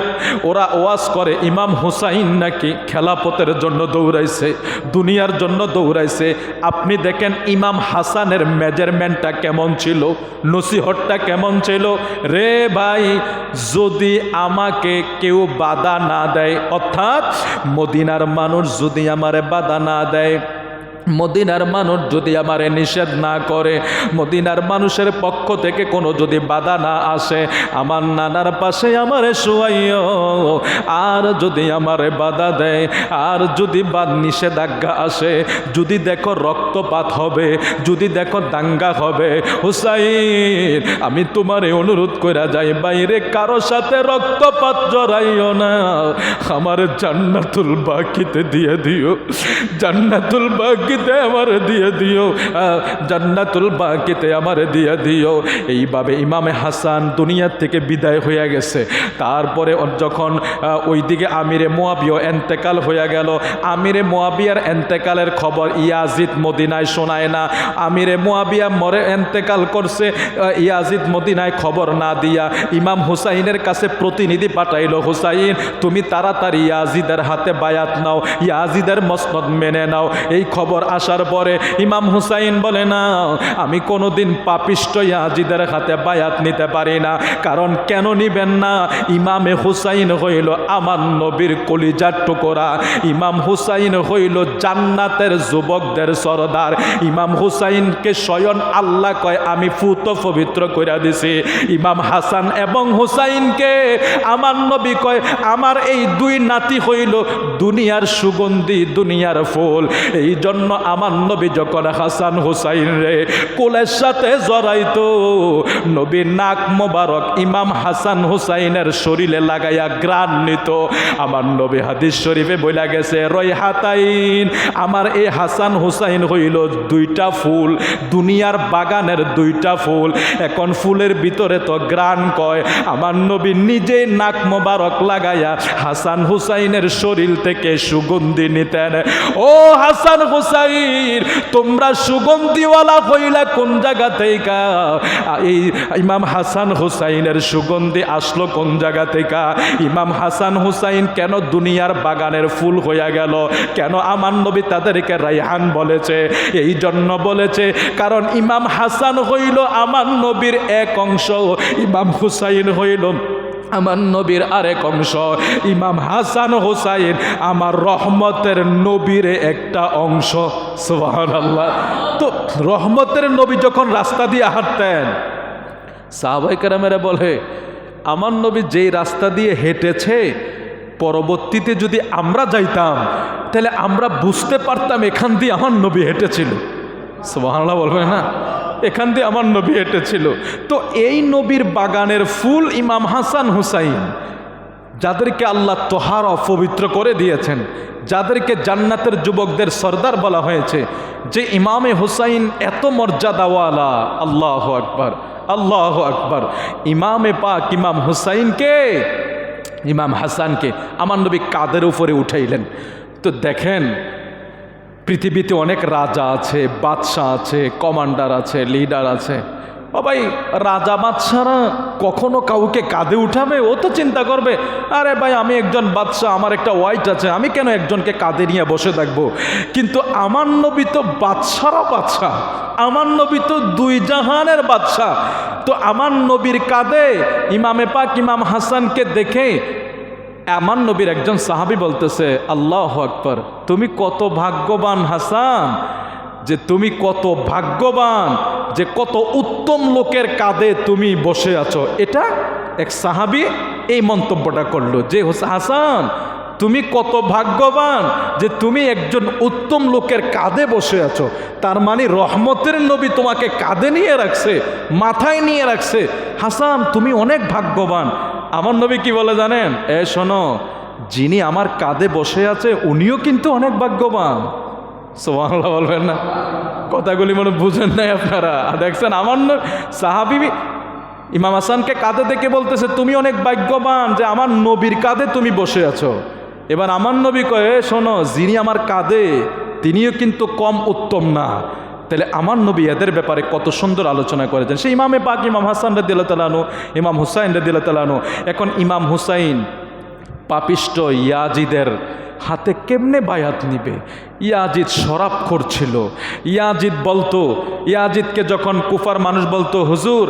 ওরা ওয়াজ করে ইমাম হুসাইন নাকি খেলাফতের জন্য দৌড়াইছে, দুনিয়ার জন্য দৌড়াইছে। আপনি দেখেন ইমাম হাসানের মেজারমেন্টটা কেমন ছিল, নসিহতটা কেমন ছিল। রে ভাই, যদি আমাকে কেউ বাধা না দেয়, অর্থাৎ মদিনার মানুষ যদি আমারে বাধা না দেয়, মদিনার মানুষ যদি আমারে নিষেধ না করে, মদিনার মানুষের পক্ষ থেকে কোনো যদি বাধা না আসে, আমার নানার পাশে আমারে শোয়াইও। আর যদি আমারে বাধা দেয়, আর যদি নিষেধাজ্ঞা আসে, যদি দেখো রক্তপাত হবে, যদি দেখো দাঙ্গা হবে, হুসাইন, আমি তোমারে অনুরোধ কইরা যাই, বাইরে কারো সাথে রক্তপাত জড়াইও না, আমার জান্নাতুল বাকিতে দিয়ে দিও, জান্নাতুল বাকি বাকিতে আমার দিয়ে দিও, জান্নাতুল বাকিতে আমার দিয়ে দিও। এইভাবে ইমামে হাসান দুনিয়ার থেকে বিদায় হয়ে গেছে। তারপরে যখন ওইদিকে আমিরে মুয়াবিয়া এন্তেকাল হয়ে গেল, আমিরে মুয়াবিয়ার এন্তেকালের খবর ইয়াজিদ মদিনায় শোনায় না। আমিরে মুয়াবিয়া মরে এন্তেকাল করছে, ইয়াজিদ মদিনায় খবর না দিয়া ইমাম হুসাইনের কাছে প্রতিনিধি পাঠাইলো, হুসাইন তুমি তাড়াতাড়ি ইয়াজিদের হাতে বায়াত নাও, ইয়াজিদের মসনদ মেনে নাও। এই খবর আসার পরে ইমাম হুসাইন বলে না, আমি কোনোদিন পাপিষ্ট ইয়াজিদের হাতে বায়াত নিতে পারি না। কারণ কেন নিবেন না? ইমামে হুসাইন হইল আমার নবীর কলিজার টুকরা, ইমাম হুসাইন হইল জান্নাতের যুবকদের সরদার। ইমাম হুসাইনকে স্বয়ং আল্লাহ কয় আমি ফুত পবিত্র কইরা দিছি। ইমাম হাসান এবং হুসাইনকে আমার নবী কয় আমার এই দুই নাতি হইল দুনিয়ার সুগন্ধি, দুনিয়ার ফুল। এই জন্য আমার নবী যখন হাসান হুসাইন রে কোলের সাথে জড়াইতো, নবীর নাক মোবারক ইমাম হাসান হুসাইনের শরীরে লাগাইয়া গ্রাণ নিত। আমার নবী হাদিস শরীফে বইলা গেছে রয়হাতাইন, আমার এই হাসান হুসাইন হইল দুইটা ফুল, দুনিয়ার বাগানের দুইটা ফুল। এখন ফুলের ভিতরে তো গ্রাণ কয়, আমার নবী নিজে নাক মোবারক লাগাইয়া হাসান হুসাইনের শরীর থেকে সুগন্ধি নিতেন। ও হাসান হুসাইন তোমরা সুগন্ধিওয়ালা হইলা কোন জায়গা থেকে? এই ইমাম হাসান হুসাইনের সুগন্ধি আসলো কোন জায়গা থেকে? ইমাম হাসান হুসাইন কেন দুনিয়ার বাগানের ফুল হইয়া গেল? কেন আমার নবী তাদেরকে রাইহান বলেছে? এই জন্য বলেছে কারণ ইমাম হাসান হইল আমার নবীর এক অংশ, ইমাম হুসাইন হইল আমার নবীর আরেক অংশ। ইমাম হাসান হুসাইন আমার রহমতের নবীর একটা অংশ। সুবহানাল্লাহ। তো রহমতের নবী যখন রাস্তা দিয়ে হাঁটতেন, সাহাবায়ে কেরামেরা বলে আমার নবী যেই রাস্তা দিয়ে হেঁটেছে পরবর্তীতে যদি আমরা যাইতাম তাহলে আমরা বুঝতে পারতাম এখান দিয়ে আমার নবী হেঁটেছিল। সুবহানাল্লাহ বলবে না? এখান দিয়ে আমার নবী হেঁটেছিল। তো এই নবীর বাগানের ফুল ইমাম হাসান হুসাইন, যাদেরকে আল্লাহ তোহার অপবিত্র করে দিয়েছেন, যাদেরকে জান্নাতের যুবকদের সর্দার বলা হয়েছে, যে ইমামে হুসাইন এত মর্যাদাওয়ালা। আল্লাহু আকবার, আল্লাহু আকবার। ইমামে পাক ইমাম হুসাইনকে, ইমাম হাসানকে আমার নবী কাদের উপরে উঠাইলেন। তো দেখেন পৃথিবীতে অনেক রাজা আছে, বাদশাহ আছে, কমান্ডার আছে, লিডার আছে। ও ভাই, রাজা বাদশাহরা কখনো কাউকে কাঁধে উঠাবে? ও তো চিন্তা করবে আরে ভাই আমি একজন বাদশাহ, আমার একটা ওয়াইট আছে, আমি কেন একজনকে কাঁধে নিয়ে বসে থাকবো? কিন্তু আমার নবী তো বাদশাহরা বাদশাহ, আমার নবী তো দুই জাহানের বাদশাহ। তো আমার নবীর কাঁধে ইমামে পাক ইমাম হাসানকে দেখে আমার নবীর একজন সাহাবী বলতেছে আল্লাহু আকবার, তুমি কত ভাগ্যবান হাসান, যে তুমি কত ভাগ্যবান, যে কত উত্তম লোকের কাঁধে তুমি বসে আছো। এটা এক সাহাবী এই মন্তব্যটা করলো যে হাসান তুমি কত ভাগ্যবান যে তুমি একজন উত্তম লোকের কাঁধে বসে আছো। তার মানে রহমতের নবী তোমাকে কাঁধে নিয়ে রাখছে, মাথায় নিয়ে রাখছে। হাসান তুমি অনেক ভাগ্যবান। আমার নবী কি বলে জানেন? শোনো, যিনি আমার কাঁধে বসে আছে উনিও কিন্তু অনেক ভাগ্যবান। সুবহানাল্লাহ বলবেন না? কথাগুলি মনে বুঝেন নাই আপনারা? দেখছেন আমার সাহাবী ইমাম হাসানকে কাঁধে দেখে বলতেছে তুমি অনেক ভাগ্যবান যে আমার নবীর কাঁধে তুমি বসে আছো। এবার আমার নবী কয়ে শোনো, যিনি আমার কাঁধে তিনিও কিন্তু কম উত্তম না। তাহলে আমার নবী এদের ব্যাপারে কত সুন্দর আলোচনা করেছেন। সেই ইমামে পাক ইমাম হাসান রাদিয়াল্লাহু তাআলা আনহু, ইমাম হুসাইন রাদিয়াল্লাহু তাআলা আনহু। এখন ইমাম হুসাইন পাপিষ্ট ইয়াজিদের হাতে কেমনে বায়াত নিবে? ইয়াজিদ শরাব করছিল। ইয়াজিদ বলতো, ইয়াজিদকে যখন কুফার মানুষ বলতো হুজুর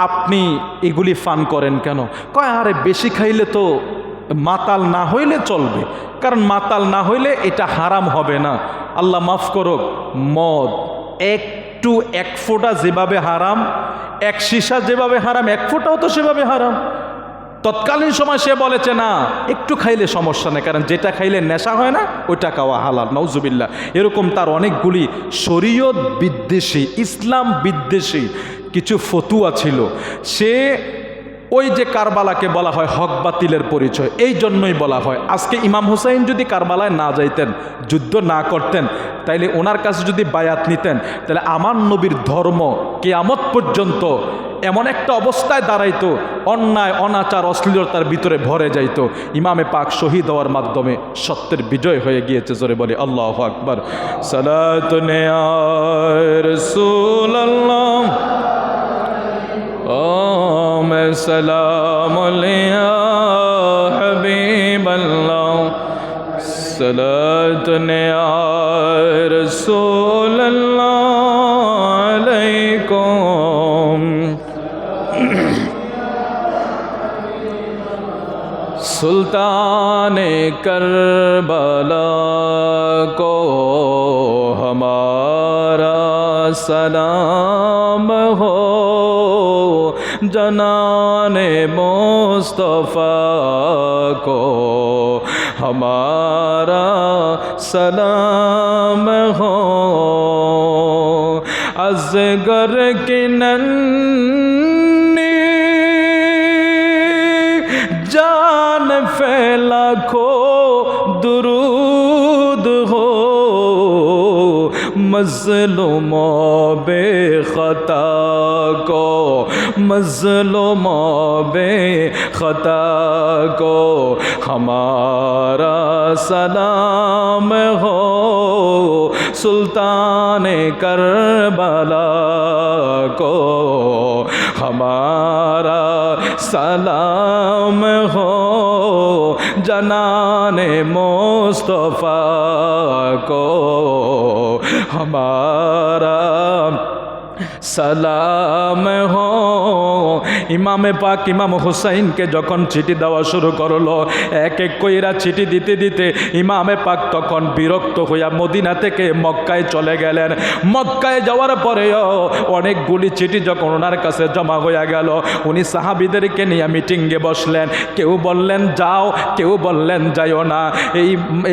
আপনি এগুলি পান করেন কেন? কয় আরে বেশি খাইলে তো মাতাল না হইলে চলবে, কারণ মাতাল না হইলে এটা হারাম হবে না। আল্লাহ মাফ করুক, মদ একটু এক ফোঁটা যেভাবে হারাম, এক সীসা যেভাবে হারাম, এক ফোঁটাও তো সেভাবে হারাম। তৎকালীন সময় সে বলেছে না একটু খাইলে সমস্যা নেই, কারণ যেটা খাইলে নেশা হয় না ওইটা খাওয়া হালাল, নাউজুবিল্লাহ। এরকম তার অনেকগুলি শরীয়ত বিদ্বেষী, ইসলাম বিদ্বেষী কিছু ফতুয়া ছিল। সে ওই যে কারবালাকে বলা হয় হক বাতিলের পরিচয়, এই জন্যই বলা হয়। আজকে ইমাম হুসাইন যদি কারবালায় না যাইতেন, যুদ্ধ না করতেন, তাইলে ওনার কাছে যদি বায়াত নিতেন, তাহলে আমার নবীর ধর্ম কিয়ামত পর্যন্ত এমন একটা অবস্থায় দাঁড়াইতো, অন্যায় অনাচার অশ্লীলতার ভিতরে ভরে যাইতো। ইমামে পাক শহীদ হওয়ার মাধ্যমে সত্যের বিজয় হয়ে গিয়েছে। জোরে বলি আল্লাহু আকবার। সালাতুন ইয়া রাসূলুল্লাহ সালাম ইয়া হাবিবাল্লাহ সালাতুন ইয়া রাসূলুল্লাহ আলাইকুম। सुल्तान करबला को हमारा सलाम हो, जनाने मुस्तफ़ा को हमारा सलाम हो। असगर की नन्ही जान फैला को दुरूद हो, मज़लूमों बेख़ता को, मज़लूमों बेख़ता को हमारा सलाम हो। सुल्तान करबला को हमारा सलाम हो, जनाने मुस्तफ़ा को हमारा সালাম হো। ইমামে পাক ইমাম হুসাইনকে যখন চিঠি দেওয়া শুরু করলো, এক এক কইরা চিঠি দিতে দিতে ইমামে পাক তখন বিরক্ত হইয়া মদিনা থেকে মক্কায় চলে গেলেন। মক্কায় যাওয়ার পরেও অনেকগুলি চিঠি যখন ওনার কাছে জমা হইয়া গেল, উনি সাহাবীদেরকে নিয়ে মিটিংয়ে বসলেন। কেউ বললেন যাও, কেউ বললেন যাইও না।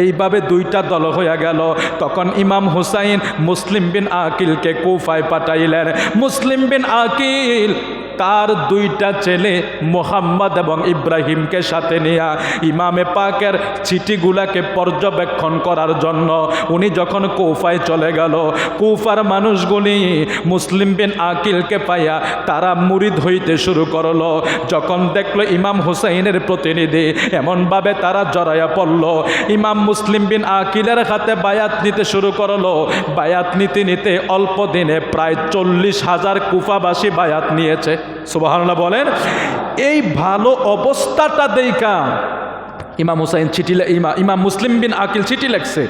এইভাবে দুইটা দল হইয়া গেল। তখন ইমাম হুসাইন মুসলিম বিন আকিলকে কুফায় পাঠাইলেন। মুসলিম বিন আকিল তার দুইটা ছেলে মোহাম্মদ এবং ইব্রাহিমকে সাথে নিয়ে ইমামে পাকের চিঠিগুলাকে পর্যবেক্ষণ করার জন্য উনি যখন কুফায় চলে গেল, কুফার মানুষগুলি মুসলিম বিন আকিলকে পাইয়া তারা মুরিদ হইতে শুরু করলো। যখন দেখলো ইমাম হুসাইনের প্রতিনিধি, এমনভাবে তারা জড়াইয়া পড়ল। ইমাম মুসলিম বিন আকিলের হাতে বায়াত নিতে শুরু করলো। বায়াত নিতে নিতে অল্প দিনে প্রায় 40,000 কুফাবাসী বায়াত নিয়েছে। সুবহানাল্লাহ বলেন। এই ভালো অবস্থাটা দেখা ইমাম হুসাইন ইমাম মুসলিম বিন আকিল চিঠি লেখছে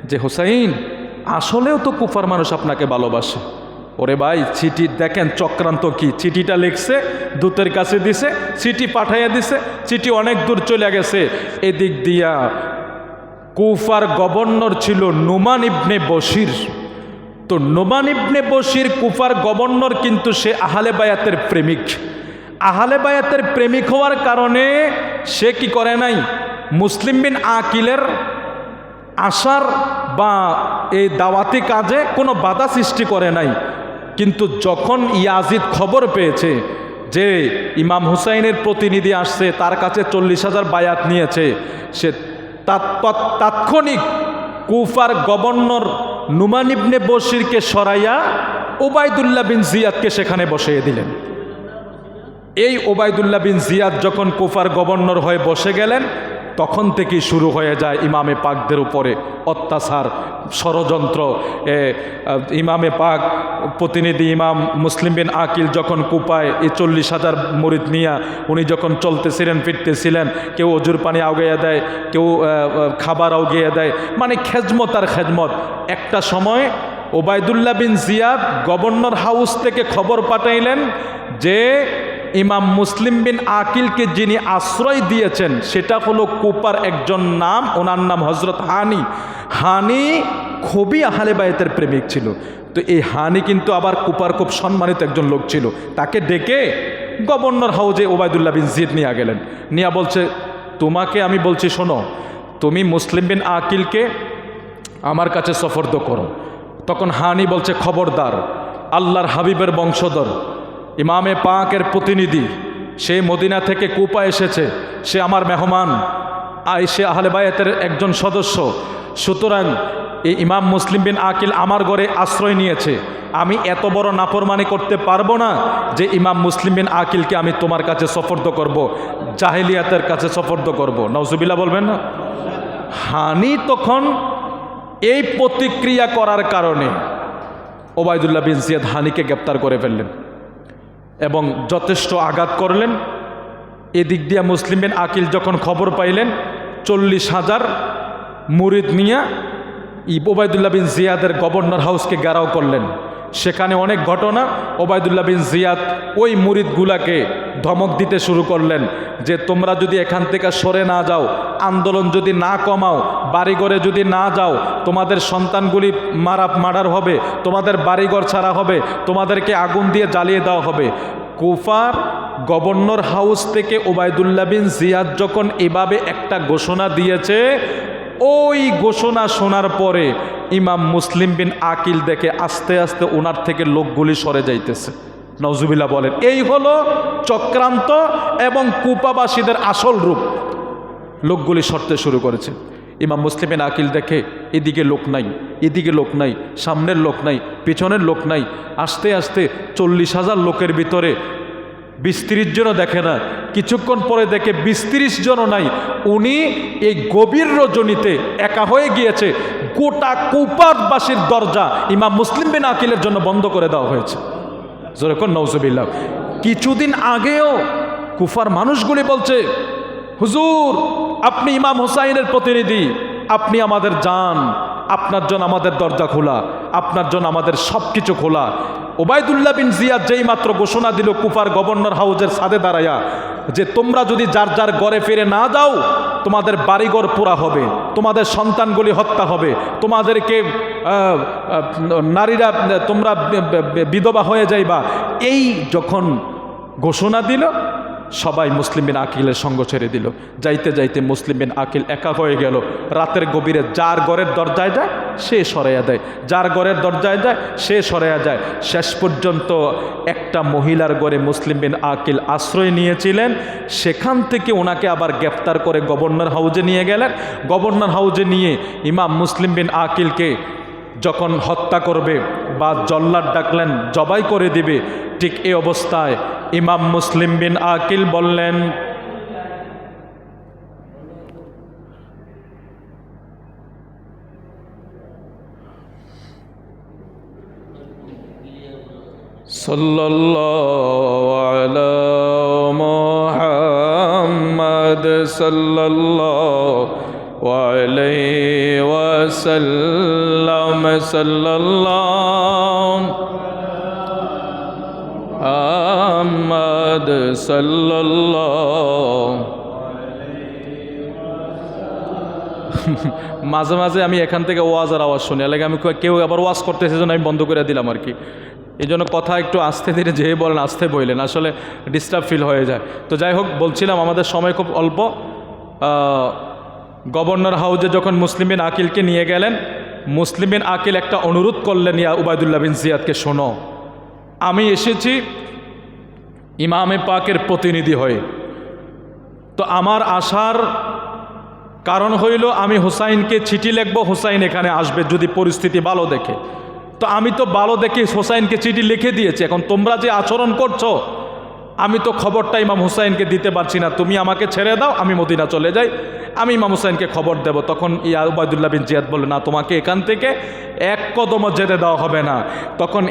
যে হুসাইন আসলেও তো কুফার মানুষ আপনাকে ভালোবাসে। ওরে ভাই, চিঠি দেখেন চক্রান্ত কি। চিঠিটা লিখছে, দূতের কাছে দিছে, চিঠি পাঠাইয়া দিছে। চিঠি অনেক দূর চলে গেছে। এদিক দিয়া কুফার গভর্নর ছিল নুমান ইবনে বশির। তো নুমান ইবনে বশির কুফার গভর্নর, কিন্তু সে আহলে বায়াতের প্রেমিক। আহলে বায়াতের প্রেমিক হওয়ার কারণে সে কি করে নাই, মুসলিম বিন আকিলের আসার বা এই দাওয়াতি কাজে কোনো বাধা সৃষ্টি করে নাই। কিন্তু যখন ইয়াজিদ খবর পেয়েছে যে ইমাম হুসাইনের প্রতিনিধি আসছে, তার কাছে 40,000 বায়াত নিয়েছে, সে তাৎক্ষণিক কুফার গভর্নর নুমান ইবনে বশিরকে সরাইয়া ওবায়দুল্লাহ বিন জিয়াদকে সেখানে বসিয়ে দিলেন। এই ওবায়দুল্লাহ বিন জিয়াদ যখন কুফার গভর্নর হয়ে বসে গেলেন, তখন থেকেই শুরু হয়ে যায় ইমামে পাকদের উপরে অত্যাচার, ষড়যন্ত্র। ইমামে পাক প্রতিনিধি ইমাম মুসলিম বিন আকিল যখন কুপায় এই 40,000 মুরিদ নিয়া উনি যখন চলতেছিলেন ফিরতেছিলেন, কেউ অজুর পানি আউগিয়ে দেয়, কেউ খাবার আউগিয়ে দেয়, মানে খেজমত আর খেজমত। একটা সময় ওবায়দুল্লাহ বিন জিয়াদ গভর্নর হাউস থেকে খবর পাঠাইলেন যে ইমাম মুসলিম বিন আকিলকে যিনি আশ্রয় দিয়েছেন সেটা হলো কুপার একজন নাম, ওনার নাম হজরত হানি। হানি খুবই আহলে বায়াতের প্রেমিক ছিল। তো এই হানি কিন্তু আবার কুপার খুব সম্মানিত একজন লোক ছিল। তাকে ডেকে গভর্নর হাউজে ওবায়দুল্লাহ বিন জিয়াদ নিয়ে গেলেন। নিয়া বলছে, তোমাকে আমি বলছি শোনো, তুমি মুসলিম বিন আকিলকে আমার কাছে সফর্দ করো। তখন হানি বলছে, খবরদার, আল্লাহর হাবিবের বংশধর, ইমামে পাকের প্রতিনিধি, সে মদিনা থেকে কুপা এসেছে, সে আমার মেহমান, সে আহলে বায়াতের একজন সদস্য। সুতরাং এই ইমাম মুসলিম বিন আকিল আমার ঘরে আশ্রয় নিয়েছে, আমি এত বড় নাফরমানি করতে পারবো না যে ইমাম মুসলিম বিন আকিলকে আমি তোমার কাছে সফর্দ করব, জাহেলিয়াতের কাছে সফর্দ করব। নাউজুবিল্লাহ বলবেন না? হানি তখন এই প্রতিক্রিয়া করার কারণে ওবায়দুল্লাহ বিন জিয়াদ হানিকে গ্রেপ্তার করে ফেললেন এবং যথেষ্ট আঘাত করলেন। এদিক দিয়া মুসলিম বিন আকিল যখন খবর পাইলেন 40,000 মুরিদ নিয়ে ওবায়দুল্লাহ বিন জিয়াদের গভর্নর হাউসকে ঘেরাও করলেন। সেখানে অনেক ঘটনা। ওবায়দুল্লাহ বিন জিয়াদ ওই মুরিদগুলাকে ধমক দিতে শুরু করলেন যে তোমরা যদি এখান থেকে সরে না যাও, আন্দোলন যদি না কমাও, বাড়িঘরে যদি না যাও, তোমাদের সন্তানগুলি মার্ডার হবে, তোমাদের বাড়িঘর ছাড়া হবে, তোমাদেরকে আগুন দিয়ে জ্বালিয়ে দেওয়া হবে। কুফার গভর্নর হাউস থেকে ওবায়দুল্লাহ বিন জিয়াদ যখন এভাবে একটা ঘোষণা দিয়েছে, ওই ঘোষণা শোনার পরে ইমাম মুসলিম বিন আকিল দেখে আস্তে আস্তে ওনার থেকে লোকগুলি সরে যাইতেছে। নাউজুবিল্লাহ বলেন। এই হলো চক্রান্ত এবং কুপাবাসীদের আসল রূপ। লোকগুলি সরতে শুরু করেছে। ইমাম মুসলিম বিন আকিল দেখে এদিকে লোক নাই, এদিকে লোক নাই, সামনের লোক নাই, পিছনের লোক নাই। আস্তে আস্তে 40,000 লোকের ভিতরে 20-30 জনও দেখে না, কিছুক্ষণ পরে দেখে 20-30 জনও নাই। উনি এই গভীর রজনীতে একা হয়ে গিয়েছে। গোটা কুপাবাসীর দরজা ইমাম মুসলিম বিন আকিলের জন্য বন্ধ করে দেওয়া হয়েছে। যেরকম নাউজুবিল্লাহ। কিছুদিন আগেও কুফার মানুষগুলি বলছে, হুজুর আপনি ইমাম হুসাইনের প্রতিনিধি, আপনি আমাদের জান, আপনার জন্য আমাদের দরজা খোলা, আপনার জন্য আমাদের সব কিছু খোলা। ওবায়দুল্লাহ বিন জিয়াদ যেই মাত্র ঘোষণা দিল কুফার গভর্নর হাউসের ছাদে দাঁড়ায়া যে তোমরা যদি যার যার ঘরে ফিরে না যাও, তোমাদের বাড়িঘর পোড়া হবে, তোমাদের সন্তানগুলি হত্যা হবে, তোমাদেরকে নারীরা তোমরা বিধবা হয়ে যাইবা, এই যখন ঘোষণা দিল সবাই মুসলিম বিন আকিলের সঙ্গ ছেড়ে দিল। যাইতে যাইতে মুসলিম বিন আকিল একা হয়ে গেল। রাতের গভীরে যার ঘরের দরজায় যায় সে সরাইয়া দেয়, যার ঘরের দরজায় যায় সে সরাইয়া যায়। শেষ পর্যন্ত একটা মহিলার ঘরে মুসলিম বিন আকিল আশ্রয় নিয়েছিলেন। সেখান থেকে ওনাকে আবার গ্রেপ্তার করে গভর্নর হাউজে নিয়ে গেলেন। গভর্নর হাউজে নিয়ে ইমাম মুসলিম বিন আকিলকে যখন হত্যা করবে বা জল্লাদ ডাকলেন, জবাই করে দিবে, ঠিক এই অবস্থায় ইমাম মুসলিম বিন আকিল বললেন, সাল্লাল্লাহু আলা মুহাম্মাদ সাল্লাল্লাহু আলাইহি ওয়াসাল্লাম সাল্লাল্লাহু মুহাম্মাদ সাল্লাল্লাহু। মাঝে মাঝে আমি এখান থেকে ওয়াজের আওয়াজ শুনি, লাগে আমি কেউ আবার ওয়াজ করতেছে, জন্য আমি বন্ধ করে দিলাম আর কি। এই জন্য কথা একটু আস্তে ধীরে যেয়ে বলেন, আস্তে বললেন, আসলে ডিস্টার্ব ফিল হয়ে যায়। তো যাই হোক, বলছিলাম আমাদের সময় খুব অল্প। গভর্নর হাউজে যখন মুসলিম বিন আকিলকে নিয়ে গেলেন, মুসলিম বিন আকিল একটা অনুরোধ করলেন, ইয়া ওবায়দুল্লাহ বিন জিয়াদকে, শোনো, আমি এসেছি ইমামে পাকের প্রতিনিধি হয়ে। তো আমার আসার কারণ হইল আমি হুসাইনকে চিঠি লিখব, হুসাইন এখানে আসবে যদি পরিস্থিতি ভালো দেখে। তো আমি তো ভালো দেখে হুসাইনকে চিঠি লিখে দিয়েছি। এখন তোমরা যে আচরণ করছো, আমি তো খবরটা ইমাম হুসাইনকে দিতে পারছি না, তুমি আমাকে ছেড়ে দাও, আমি মদিনা চলে যাই, আমি ইমাম হুসাইনকে খবর দেব। তখন ওবায়দুল্লাহ বিন জিয়াদ বললেন, না, তোমাকে এখান থেকে এক কদমও যেতে দেওয়া হবে না। তখন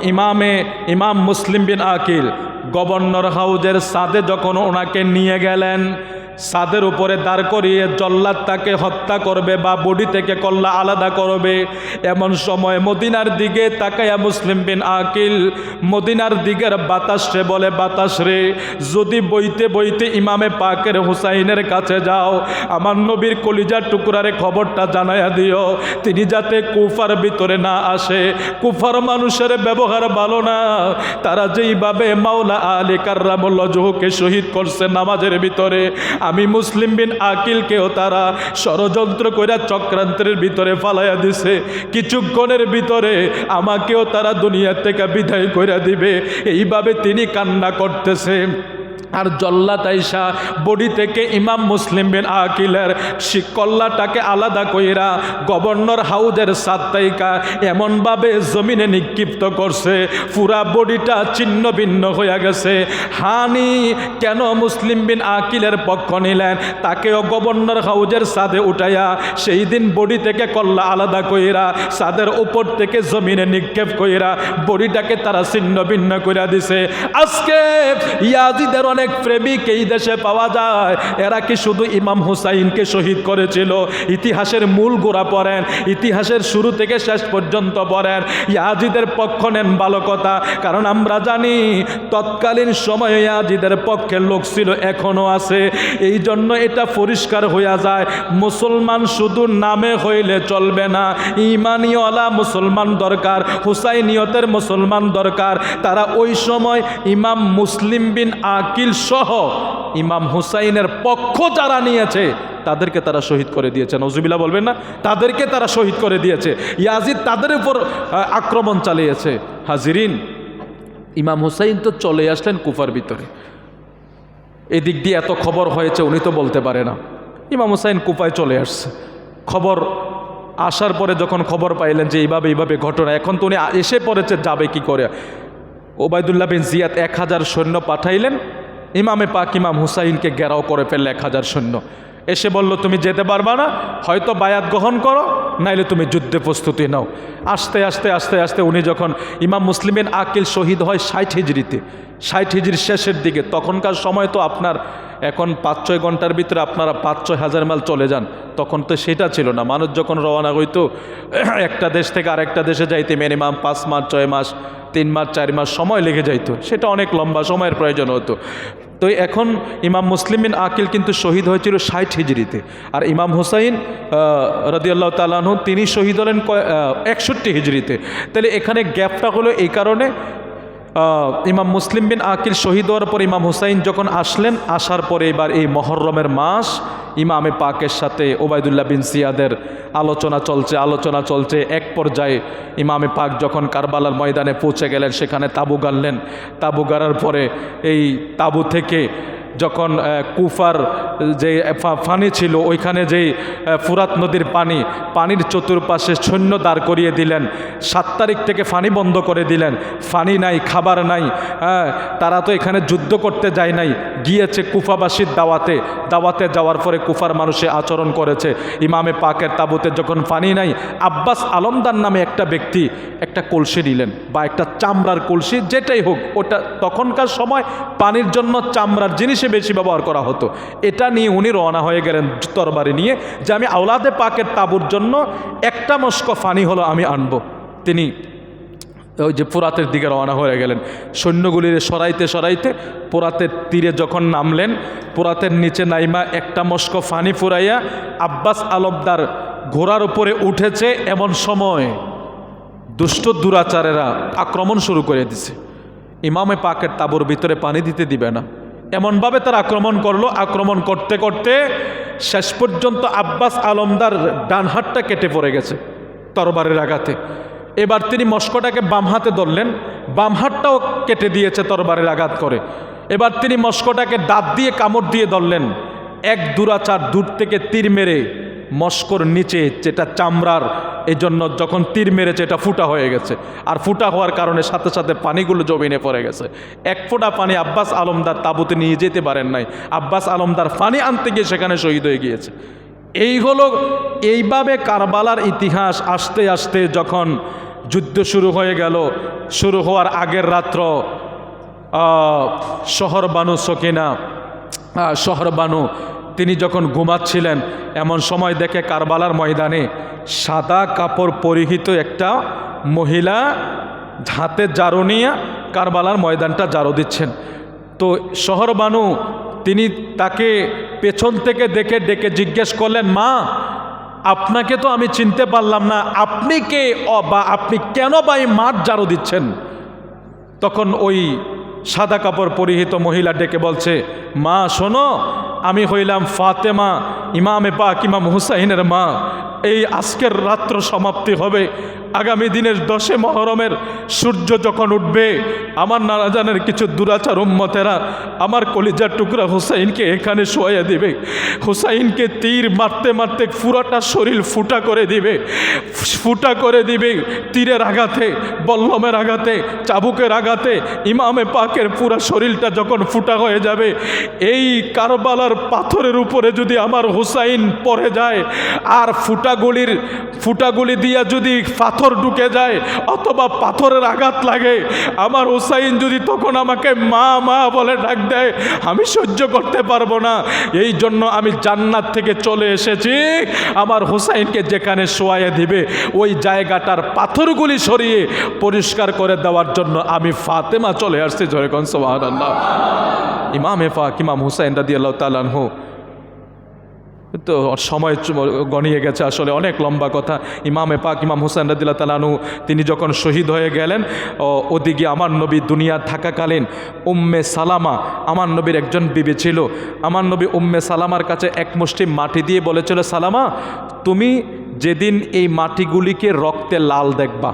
ইমাম মুসলিম বিন আকিল গভর্নর হাউজের ছাদে যখন ওনাকে নিয়ে গেলেন, ছাদের উপরে দাঁড় করিয়ে জল্লাদ তাকে হত্যা করবে বা বডি থেকে কল্লা আলাদা করবে, এমন সময় মদিনার দিকে তাকায়া মুসলিম বিন আকিল মদিনার দিকের বাতাস রে বলে, বাতাস রে, যদি বইতে বইতে ইমামে পাকের হুসাইনের কাছে যাও, আমার নবীর কলিজার টুকরারে খবরটা জানাইয়া দিও, তিনি যাতে কুফার ভিতরে না আসে। কুফার মানুষের ব্যবহার ভালো না, তারা যেইভাবে মাওলা আলী কাররামুল্লাহ ওয়াজহুকে শহীদ করছে নামাজের ভিতরে, আমি মুসলিম বিন আকিলকেও তারা ষড়যন্ত্র কইরা চক্রান্তের ভিতরে ফালাইয়া দিছে। কিছুক্ষণের ভিতরে আমাকেও তারা দুনিয়া থেকে বিদায় কইরা দিবে, এইভাবে তিনি কান্না করতেছে। আর জল্লাদ আইসা বডি থেকে ইমাম মুসলিম বিন আকিলের শিকল্লাটাকে আলাদা কইরা গভর্নর হাউজের সাত্তাইকা এমনভাবে জমিনে নিক্ষিপ্ত করছে, পুরা বডিটা ছিন্ন ভিন্ন হয়ে গেছে। হানি কেন মুসলিম বিন আকিলের পক্ষ নিলেন? তাকেও গভর্নর হাউজের ছাদে উঠাইয়া সেই দিন বডি থেকে কল্লা আলাদা কইরা ছাদের উপর থেকে জমিনে নিক্ষেপ কইরা বডিটাকে তারা ছিন্ন ভিন্ন কইরা দিছে। আজকে ইয়াজিদের অনেক প্রেমিক এই দেশে পাওয়া যায়। এরা কি শুধু ইমাম হুসাইনকে শহীদ করেছিল? ইতিহাসের মূল গোড়া পড়েন, ইতিহাসের শুরু থেকে শেষ পর্যন্ত পড়েন। ইয়াজিদের পক্ষ নেন, ভালো কথা, কারণ আমরা জানি তৎকালীন সময়ে ইয়াজিদের পক্ষের লোক ছিল, এখনো আছে। এই জন্য এটা পরিষ্কার হইয়া যায়, মুসলমান শুধু নামে হইলে চলবে না, ইমানিওয়ালা মুসলমান দরকার, হুসাইনিয়তের মুসলমান দরকার। তারা ওই সময় ইমাম মুসলিম বিন আকিল সহ ইমাম হুসাইনের পক্ষ যারা নিয়েছে তাদেরকে তারা শহীদ করে দিয়েছে। নজুবিল্লাহ বলবেন না? তাদেরকে তারা শহীদ করে দিয়েছে। ইয়াজিদ তাদের উপর আক্রমণ চালিয়েছে। হাজিরিন, ইমাম হুসাইন তো চলে আসলেন কুফার ভিতরে। এদিক দিয়ে এত খবর হয়েছে উনি তো বলতে পারে না। ইমাম হুসাইন কুফায় চলে আসছে। খবর আসার পরে যখন খবর পাইলেন যে এইভাবে ঘটনা, এখন তো উনি এসে পড়েছে, যাবে কি করে? ওবায়দুল্লাহ বিন জিয়াদ 1000 সৈন্য পাঠাইলেন। ইমামে পাক ইমাম হুসাইনকে ঘেরাও করে ফেললে 1000 সৈন্য। এসে বলল, তুমি যেতে পারবা না, হয়তো বায়াত গ্রহণ করো, নাইলে তুমি যুদ্ধে প্রস্তুতি নাও। আস্তে আস্তে আস্তে আস্তে উনি যখন ইমাম মুসলিম বিন আকিল শহীদ হয় 60 হিজরিতে, 60 হিজরির শেষের দিকে। তখনকার সময় তো আপনার এখন 5-6 ঘন্টার ভিতরে আপনারা 5-6 হাজার মাইল চলে যান, তখন তো সেটা ছিল না। মানুষ যখন রওনা হইতো একটা দেশ থেকে আরেকটা দেশে যাইতে মিনিমাম 5 মাস, 6 মাস, 3 মাস, 4 মাস সময় লেগে যাইতো। সেটা অনেক লম্বা সময়ের প্রয়োজন হতো। তো এখন ইমাম মুসলিম বিন আকিল কিন্তু শহীদ হয়েছিল 60 হিজরিতে, আর ইমাম হুসাইন রাদিয়াল্লাহু তাআলা আনহু তিনি শহীদ হলেন 61 হিজরিতে। তাহলে এখানে গ্যাপটা হলো এই কারণে, ইমাম মুসলিম বিন আকিল শহীদ হওয়ার পর ইমাম হুসাইন যখন আসলেন, আসার পরে এবার এই মহরমের মাস ইমামে পাকের সাথে ওবায়দুল্লাহ বিন জিয়াদের আলোচনা চলছে। এক পর্যায়ে ইমামে পাক যখন কারবালার ময়দানে পৌঁছে গেলেন, সেখানে তাঁবু গাড়লেন। তাঁবু গাড়ার পরে এই তাঁবু থেকে যখন কুফার যে পানি ছিল, ওইখানে যেই ফুরাত নদীর পানির চতুর্পাশে সৈন্য দাঁড় করিয়ে দিলেন। 7 তারিখ থেকে পানি বন্ধ করে দিলেন। পানি নাই, খাবার নাই। তারা তো এখানে যুদ্ধ করতে যায় নাই, গিয়েছে কুফাবাসীর দাওয়াতে যাওয়ার পরে কুফার মানুষে আচরণ করেছে। ইমামে পাকের তাঁবুতে যখন পানি নাই, আব্বাস আলমদার নামে একটা ব্যক্তি একটা কলসি নিলেন, বা একটা চামড়ার কলসি, যেটাই হোক, ওটা তখনকার সময় পানির জন্য চামড়ার জিনিসে বেশি ব্যবহার করা হতো। এটা নিয়ে উনি রওনা হয়ে গেলেন তরবারি নিয়ে, যে আমি আওলাদে পাকের তাঁবুর জন্য একটা মস্ক পানি হলো আমি আনবো। তিনি ওই যে ফুরাতের দিকে রওনা হয়ে গেলেন। সৈন্যগুলির সরাইতে ফুরাতের তীরে যখন নামলেন, ফুরাতের নিচে নাইমা একটা মস্ক পানি ফুরাইয়া আব্বাস আলমদার ঘোড়ার উপরে উঠেছে, এমন সময় দুষ্ট দুরাচারেরা আক্রমণ শুরু করে দিছে। ইমামে পাকের তাঁবুর ভিতরে পানি দিতে দিবে না, এমনভাবে তারা আক্রমণ করলো। আক্রমণ করতে করতে শেষ পর্যন্ত আব্বাস আলমদার ডান হাতটা কেটে পড়ে গেছে তরবারের আঘাতে। এবার তিনি মস্কটাকে বাম হাতে ধরলেন, বাম হাতটাও কেটে দিয়েছে তরবারের আঘাত করে। এবার তিনি মস্কটাকে দাঁত দিয়ে কামড় দিয়ে ধরলেন। এক দুরাচার দূর থেকে তীর মেরে মস্কর নিচে যেটা চামড়ার, এজন্য যখন তীর মেরেছে এটা ফুটা হয়ে গেছে, আর ফুটা হওয়ার কারণে সাথে সাথে পানিগুলো জমিনে পড়ে গেছে। এক ফোঁটা পানি আব্বাস আলমদার তাঁবুতে নিয়ে যেতে পারেন নাই। আব্বাস আলমদার পানি আনতে গিয়ে সেখানে শহীদ হয়ে গিয়েছে। এইভাবে কারবালার ইতিহাস আস্তে আস্তে যখন যুদ্ধ শুরু হয়ে গেল, শুরু হওয়ার আগের রাত্র শহরবানু তিনি যখন ঘুমাচ্ছিলেন, এমন সময় দেখে কারবালার ময়দানে সাদা কাপড় পরিহিত একটা মহিলা হাতে ঝাড়ু নিয়ে কারবালার ময়দানটা ঝাড়ু দিচ্ছেন। তো শহরবানু তিনি তাকে পেছন থেকে দেখে ডেকে জিজ্ঞেস করলেন, মা, আপনাকে তো আমি চিনতে পারলাম না, আপনি কে, বা আপনি কেন বা এই মাঠ ঝাড়ু দিচ্ছেন? তখন ওই সাদা কাপড় পরিহিত মহিলা ডেকে বলছে, মা শোনো, আমি হইলাম ফাতেমা, ইমামে পাক ইমাম হুসাইনের মা। এই আজকের রাত্র সমাপ্তি হবে, আগামী দিনের 10 মহরমের সূর্য যখন উঠবে, আমার নানাজানের কিছু দুরাচার উম্মতেরা আমার কলিজার টুকরা হুসাইনকে এখানে শোয়া দিবে। হুসাইনকে তীর মারতে মারতে পুরাটা শরীর ফুটা করে দিবে, ফুটা করে দিবে। তীরের আঘাতে, বল্লমের আঘাতে, চাবুকের আঘাতে ইমামে পাকের পুরা শরীরটা যখন ফুটা হয়ে যাবে, এই কারবালার পাথরের উপরে যদি আমার হুসাইন পড়ে যায়, আর ফুটাগুলি দিয়া যদি পাথর ঢুকে যায় অথবা পাথরের আঘাত লাগে, আমার হুসাইন যদি তখন আমাকে মা মা বলে ডাক দেয়, আমি সহ্য করতে পারবো না। এই জন্য আমি জান্নাত থেকে চলে এসেছি আমার হুসাইনকে যেখানে শোয়াইয়ে দিবে ওই জায়গাটার পাথরগুলি সরিয়ে পরিষ্কার করে দেওয়ার জন্য আমি ফাতেমা চলে আসছি। জোরে কোন সুবহানাল্লাহ। ইমামে পাক ইমাম হুসাইন রাদিয়াল্লাহু তাআলা আনহু, তো সময় গণিয়ে গেছে, আসলে অনেক লম্বা কথা। ইমামে পাক ইমাম হুসাইন রাদিয়াল্লাহু তাআলা আনহু তিনি যখন শহীদ হয়ে গেলেন, ওদিকে আমার নবী দুনিয়া থাকাকালীন উম্মে সালামা আমার নবীর একজন বিবি ছিল। আমার নবী উম্মে সালামার কাছে এক মুষ্টি মাটি দিয়ে বলেছিল, সালামা তুমি যেদিন এই মাটিগুলিকে রক্তে লাল দেখবা,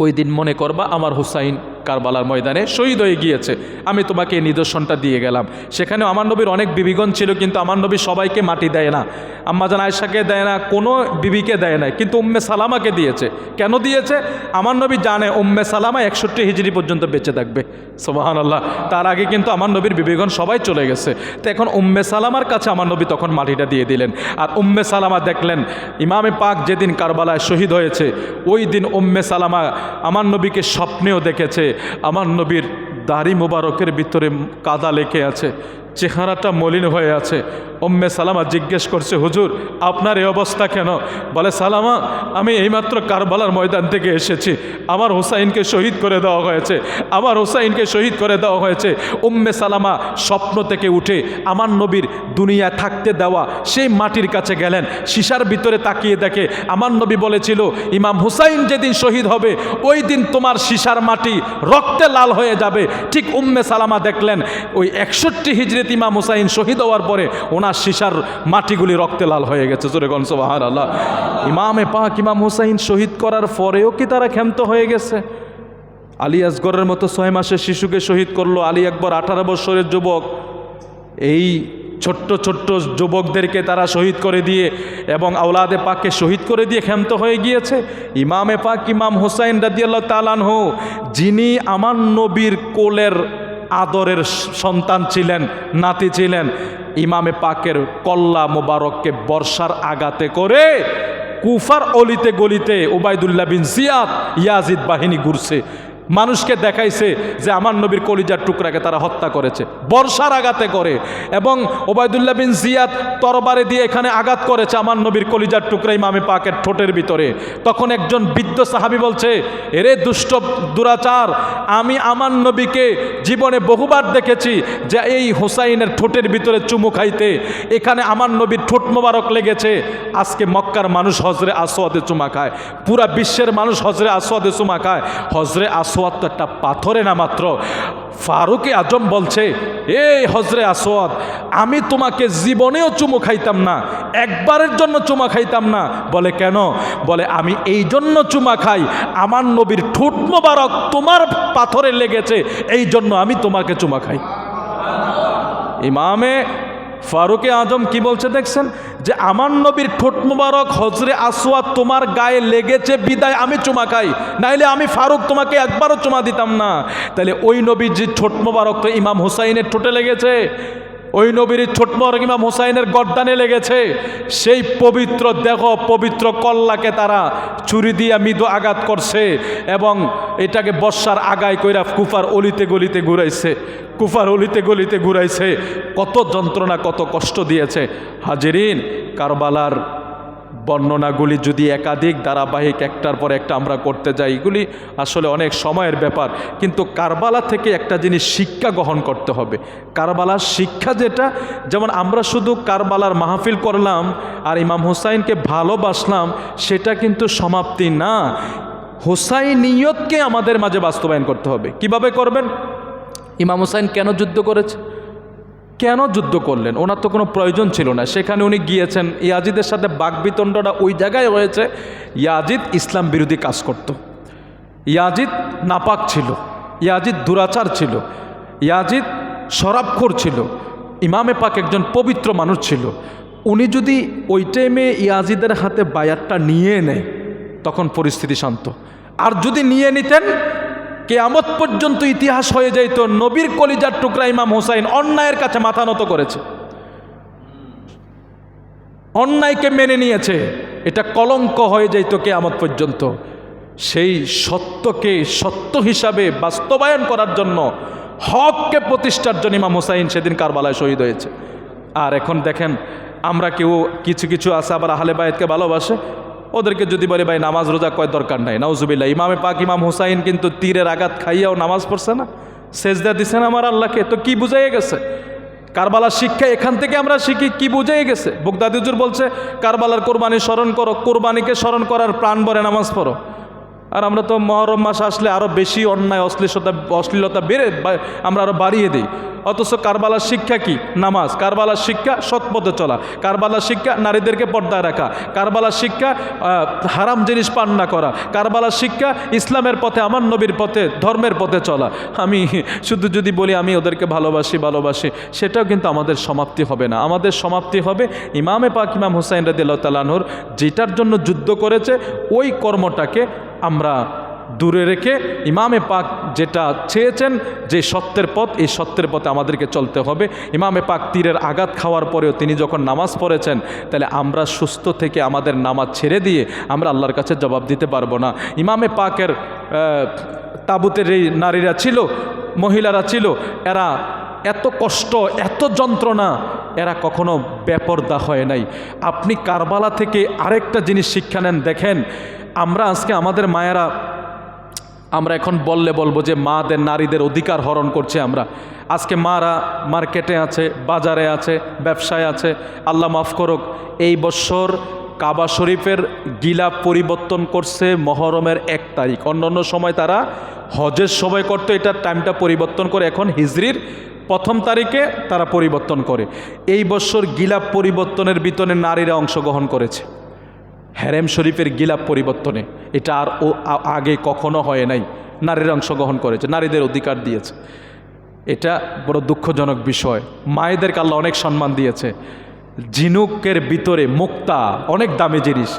ওই দিন মনে করবা আমার হুসাইন কারবালার ময়দানে শহীদ হয়ে গিয়েছে। আমি তোমাকে এই নিদর্শনটা দিয়ে গেলাম। সেখানেও আমার নবীর অনেক বিবিগণ ছিল, কিন্তু আমার নবী সবাইকে মাটি দেয় না। আম্মাজান আয়েশাকে দেয় না, কোনো বিবিকে দেয় না, কিন্তু উম্মে সালামাকে দিয়েছে। কেন দিয়েছে? আমার নবী জানে উম্মে সালামা 61 হিজরি পর্যন্ত বেঁচে থাকবে। সুবহানাল্লাহ। তার আগে কিন্তু আমার নবীর বিবিগণ সবাই চলে গেছে। তো এখন উম্মে সালামার কাছে আমার নবী তখন মাটিটা দিয়ে দিলেন। আর উম্মে সালামা দেখলেন ইমামে পাক যেদিন কারবালায় শহীদ হয়েছে, ওই দিন উম্মে সালামা আমার নবীকে স্বপ্নেও দেখেছে। আমার নবীর দাড়ি মোবারকের ভিতরে কাদা লেগে আছে, চেহারাটা মলিন হয়ে আছে। উম্মে সালামা জিজ্ঞেস করছে, হুজুর আপনার এই অবস্থা কেন? বলে, সালামা আমি এইমাত্র কারবালার ময়দান থেকে এসেছি, আমার হুসাইনকে শহীদ করে দেওয়া হয়েছে, আমার হুসাইনকে শহীদ করে দেওয়া হয়েছে। উম্মে সালামা স্বপ্ন থেকে উঠে আমার নবীর দুনিয়া থাকতে দেওয়া সেই মাটির কাছে গেলেন। সীসার ভিতরে তাকিয়ে দেখে আমার নবী বলেছিল ইমাম হুসাইন যেদিন শহীদ হবে ওই দিন তোমার সীসার মাটি রক্তে লাল হয়ে যাবে। ঠিক উম্মে সালামা দেখলেন ওই 61 হিজরিতে ইমাম হুসাইন শহীদ হওয়ার পরে ওনার সীসার মাটিগুলি রক্তে লাল হয়ে গেছে। জোরে কোন সুবহানাল্লাহ। ইমামে পাক ইমাম হুসাইন শহীদ করার পরেও কি তারা ক্ষান্ত হয়ে গেছে? আলী আসগরের মতো 6 মাসের শিশুকে শহীদ করলো। আলী আকবর 18 বছরের যুবক, এই ছোট্ট ছোট্ট যুবকদেরকে তারা শহীদ করে দিয়ে এবং আওলাদে পাককে শহীদ করে দিয়ে ক্ষান্ত হয়ে গিয়েছে। ইমামে পাক ইমাম হুসাইন রাদিয়াল্লাহু তাআলা আনহু, যিনি আমার নবীর কোলের আদরের সন্তান ছিলেন, নাতি ছিলেন, ইমামে পাকের কল্লা মোবারককে বর্ষার আঘাতে করে কুফার অলিতে গলিতে উবাইদুল্লাহ বিন জিয়াদ ইয়াজিদ বাহিনী ঘুরছে, মানুষকে দেখাইছে যে আমার নবীর কলিজার টুকরাকে তারা হত্যা করেছে বর্ষার আঘাতে করে। এবং উবাইদুল্লাহ বিন জিয়াদ তরবারে দিয়ে এখানে আঘাত করেছে আমার নবীর কলিজার টুকরা ইমামে পাকের ঠোঁটের ভিতরে। তখন একজন বৃদ্ধ সাহাবী বলছে, এরে দুষ্ট দুরাচার, আমি আমার নবীকে জীবনে বহুবার দেখেছি যে এই হুসাইনের ঠোঁটের ভিতরে চুমু খাইতে, এখানে আমার নবীর ঠোঁট মোবারক লেগেছে। আজকে মক্কার মানুষ হজরে আসওয়াদে চুমা খায়, পুরা বিশ্বের মানুষ হজরে আসওয়াদে চুমা খায়। হজরে আসওয়াদ তো একটা পাথরে না মাত্র। ফারুক আজম বলছে, এই হজরে আসওয়াদ, আমি তোমাকে জীবনেও চুমু খাইতাম না, একবারের জন্য চুমা খাইতাম না। বলে কেন? বলে আমি এই জন্য চুমা খাই, আমার নবীর ঠোঁট মোবারক তোমার পাথরে লেগেছে, এই জন্য আমি তোমাকে চুমা খাই। ইমামে ফারুক আজম কি বলছে দেখছেন, যে আমার নবীর ঠোঁট মোবারক হজরে আসওয়াদ তোমার গায়ে লেগেছে বিদায় আমি চুমা খাই, নাইলে আমি ফারুক তোমাকে একবারও চুমা দিতাম না। তাহলে ওই নবীর যে ঠোঁট মোবারক তো ইমাম হুসাইনের ঠোঁটে লেগেছে, ওই নবীর ঠোঁট মোবারক ইমাম হুসাইনের গর্দানে লেগেছে। সেই পবিত্র দেহ পবিত্র কল্লাকে তারা ছুরি দিয়া মৃদু আঘাত করছে এবং এটাকে বর্ষার আগায় কইরা কুফার অলিতে গলিতে ঘুরাইছে, কুফার অলিতে গলিতে ঘুরাইছে। কত যন্ত্রণা কত কষ্ট দিয়েছে। হাজিরিন, কারবালার বর্ণনাগুলি যদি একাধিক ধারাবাহিক একটার পর একটা আমরা করতে যাই, এগুলি আসলে অনেক সময়ের ব্যাপার। কিন্তু কারবালা থেকে একটা জিনিস শিক্ষা গ্রহণ করতে হবে। কারবালার শিক্ষা যেটা, যেমন আমরা শুধু কারবালার মাহফিল করলাম আর ইমাম হুসাইনকে ভালোবাসলাম, সেটা কিন্তু সমাপ্তি না। হুসাইনিয়তকে আমাদের মাঝে বাস্তবায়ন করতে হবে। কিভাবে করবেন? ইমাম হুসাইন কেন যুদ্ধ করেছে, কেন যুদ্ধ করলেন? ওনার তো কোনো প্রয়োজন ছিল না, সেখানে উনি গিয়েছেন। ইয়াজিদের সাথে বাকবিতণ্ডটা ওই জায়গায় হয়েছে। ইয়াজিদ ইসলাম বিরোধী কাজ করত, ইয়াজিদ নাপাক ছিল, ইয়াজিদ দুরাচার ছিল, ইয়াজিদ শরাবখোর ছিল। ইমামে পাক একজন পবিত্র মানুষ ছিল। উনি যদি ওই টাইমে ইয়াজিদের হাতে বায়াতটা নিয়ে নেয় তখন পরিস্থিতি শান্ত। আর যদি নিয়ে নিতেন, কিয়ামত পর্যন্ত ইতিহাস হয়ে যাইত নবীর কলিজার টুকরা ইমাম হুসাইন অন্যায়ের কাছে মাথা নত করেছে, অন্যায়কে মেনে নিয়েছে। এটা কলঙ্ক হয়ে যাইত কিয়ামত পর্যন্ত। সেই সত্যকে সত্য হিসাবে বাস্তবায়ন করার জন্য, হককে প্রতিষ্ঠার জন্য ইমাম হুসাইন সেদিন কারবালায় শহীদ হয়েছে। আর এখন দেখেন, আমরা কেউ কিছু কিছু আছে আবার আহলে বায়াতকে ভালোবাসে, ওদেরকে যদি বলে ভাই নামাজ রোজা কয় দরকার নাই, নাউজুবিল্লাহ। ইমামে পাক ইমাম হুসাইন কিন্তু তীরের আঘাত খাইয়াও নামাজ পড়ছে না, সেজদা দিছেন আমার আল্লাহকে। তো কি বুঝাইয়ে গেছে? কারবালার শিক্ষা এখান থেকে আমরা শিখি, কি বুঝাইয়ে গেছে? বগদাদি হুজুর বলছে কারবালার কোরবানি স্মরণ করো, কোরবানিকে স্মরণ করার প্রাণ ভরে নামাজ পড়ো। আর আমরা তো মহরম মাস আসলে আরও বেশি অন্যায় অশ্লীলতা বেড়ে আমরা আরও বাড়িয়ে দিই। অথচ কারবালার শিক্ষা কি? নামাজ। কারবালার শিক্ষা সৎ পথে চলা। কারবালার শিক্ষা নারীদেরকে পর্দায় রাখা। কারবালার শিক্ষা হারাম জিনিস পান না করা। কারবালার শিক্ষা ইসলামের পথে, আমার নবীর পথে, ধর্মের পথে চলা। আমি শুধু যদি বলি আমি ওদেরকে ভালোবাসি, সেটাও কিন্তু আমাদের সমাপ্তি হবে না। আমাদের সমাপ্তি হবে ইমামে পাক ইমাম হুসাইন রাদিয়াল্লাহু তাআলা আনহুর যেটার জন্য যুদ্ধ করেছে ওই কর্মটাকে আমরা দূরে রেখে ইমামে পাক যেটা চেয়েছেন, যে সত্যের পথ, এই সত্যের পথে আমাদেরকে চলতে হবে। ইমামে পাক তীরের আঘাত খাওয়ার পরেও তিনি যখন নামাজ পড়েছেন, তাহলে আমরা সুস্থ থেকে আমাদের নামাজ ছেড়ে দিয়ে আমরা আল্লাহর কাছে জবাব দিতে পারবো না। ইমামে পাকের তাবুতের এই নারীরা ছিল, মহিলারা ছিল, এরা এত কষ্ট, এত যন্ত্রণা, এরা কখনো বেপরদা হয় নাই। আপনি কারবালা থেকে আরেকটা জিনিস শিক্ষা নেন। দেখেন, আমরা আজকে আমাদের মায়েরা, আমরা এখন বলবো যে মাদের, নারীদের অধিকার হরণ করছে। আমরা আজকে মারা মার্কেটে আছে, বাজারে আছে, ব্যবসায় আছে। আল্লাহ মাফ করুক, এই বছর কাবা শরীফের গিলাফ পরিবর্তন করছে মহরমের 1 তারিখ। অন্য সময় তারা হজের সময় করতো, এটার টাইমটা পরিবর্তন করে এখন হিজরির 1ম তারিখে তারা পরিবর্তন করে। এই বছর গিলাফ পরিবর্তনের ভিতরে নারীরা অংশগ্রহণ করেছে, হেরেম শরীফের গিলাফ পরিবর্তনে। এটা আর আগে কখনো হয় নাই। নারীরা অংশগ্রহণ করেছে, নারীদের অধিকার দিয়েছে। এটা বড় দুঃখজনক বিষয়। মায়েদেরকে আল্লাহ অনেক সম্মান দিয়েছে। ঝিনুকের ভিতরে মুক্তা অনেক দামি জিনিস,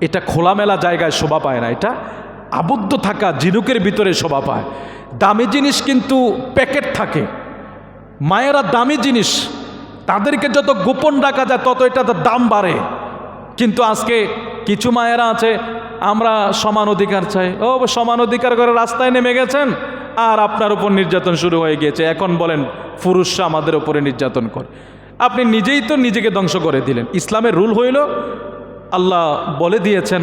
এটা খোলামেলা জায়গায় শোভা পায় না, এটা আবদ্ধ থাকা ঝিনুকের ভিতরে শোভা পায়। দামি জিনিস কিন্তু প্যাকেট থাকে। মায়েরা দামি জিনিস, তাদেরকে যত গোপন রাখা যায় তত এটাতে দাম বাড়ে। কিন্তু আজকে কিছু মায়েরা আছে, আমরা সমান অধিকার চাই, ও সমান অধিকার করে রাস্তায় নেমে গেছেন, আর আপনার উপর নির্যাতন শুরু হয়ে গিয়েছে। এখন বলেন পুরুষরা আমাদের উপরে নির্যাতন করে। আপনি নিজেই তো নিজেকে ধ্বংস করে দিলেন। ইসলামের রুল হইল, আল্লাহ বলে দিয়েছেন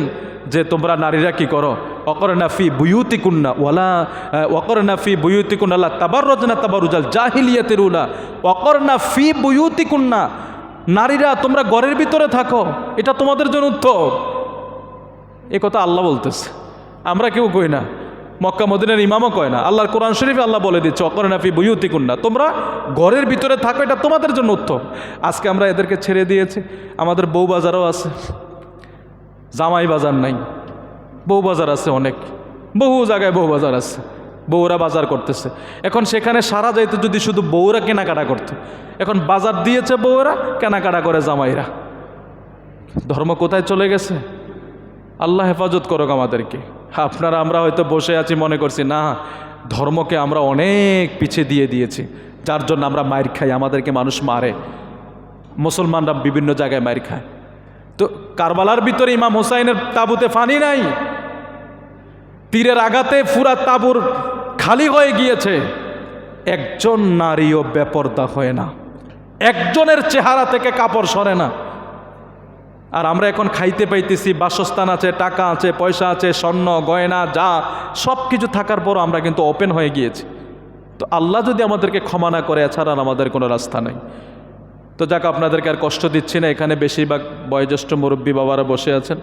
যে তোমরা নারীরা কি করো, ওয়াকরনা ফি বুয়ুতিকুন্না ওয়ালা ওয়াকরনা ফি বুয়ুতিকুন্না লা তাবাররুজনা তাবাররুজাল জাহিলিয়াতিল উলা ওয়াকরনা ফি বুয়ুতিকুন্না। নারীরা তোমরা ঘরের ভিতরে থাকো, এটা তোমাদের জন্য উত্তম। এ কথা আল্লাহ বলতেছে, আমরা কেউ কই না, মক্কা মদিনার ইমামও কয় না। আল্লাহর কোরআন শরীফে আল্লাহ বলে দিচ্ছে ওয়াকরনা ফি বুয়ুতিকুন্না, তোমরা ঘরের ভিতরে থাকো, এটা তোমাদের জন্য উত্তম। আজকে আমরা এদেরকে ছেড়ে দিয়েছি। আমাদের বউ বাজারও আছে, জামাই বাজার নাই, বউ বাজার আছে অনেক, বহু জায়গায় বউ বাজার আছে, বউরা বাজার করতেছে। এখন সেখানে সারা যাইতে যদি শুধু বউরা কেনাকাটা করতো, এখন বাজার দিয়েছে বউরা, কেনাকাটা করে জামাইরা। ধর্ম কোথায় চলে গেছে? আল্লাহ হেফাজত করুক আমাদেরকে। আপনারা আমরা হয়তো বসে আছি মনে করছি, না, ধর্মকে আমরা অনেক পিছিয়ে দিয়ে দিয়েছি, যার জন্য আমরা মায়ের খাই, আমাদেরকে মানুষ মারে, মুসলমানরা বিভিন্ন জায়গায় মায়ের খায়। তো কারবালার ভিতরে ইমাম হুসাইনের তাঁবুতে পানি নাই, তীরের আঘাতে পুরা তাঁবুর খালি হয়ে গিয়েছে। একজন নারীও বেপরদা হয় না, একজনের চেহারা থেকে কাপড় সরে না। আর আমরা এখন খাইতে পাইতেছি, বাসস্থান আছে, টাকা আছে, পয়সা আছে, স্বর্ণ গয়না যা সব কিছু থাকার পরও আমরা কিন্তু ওপেন হয়ে গিয়েছি। তো আল্লাহ যদি আমাদেরকে ক্ষমা না করে, এছাড়া আমাদের কোনো রাস্তা নেই। তো যাক, আপনাদেরকে আর কষ্ট দিচ্ছি না। এখানে বেশিরভাগ বয়োজ্যেষ্ঠ মুরব্বী বাবারা বসে আছেন।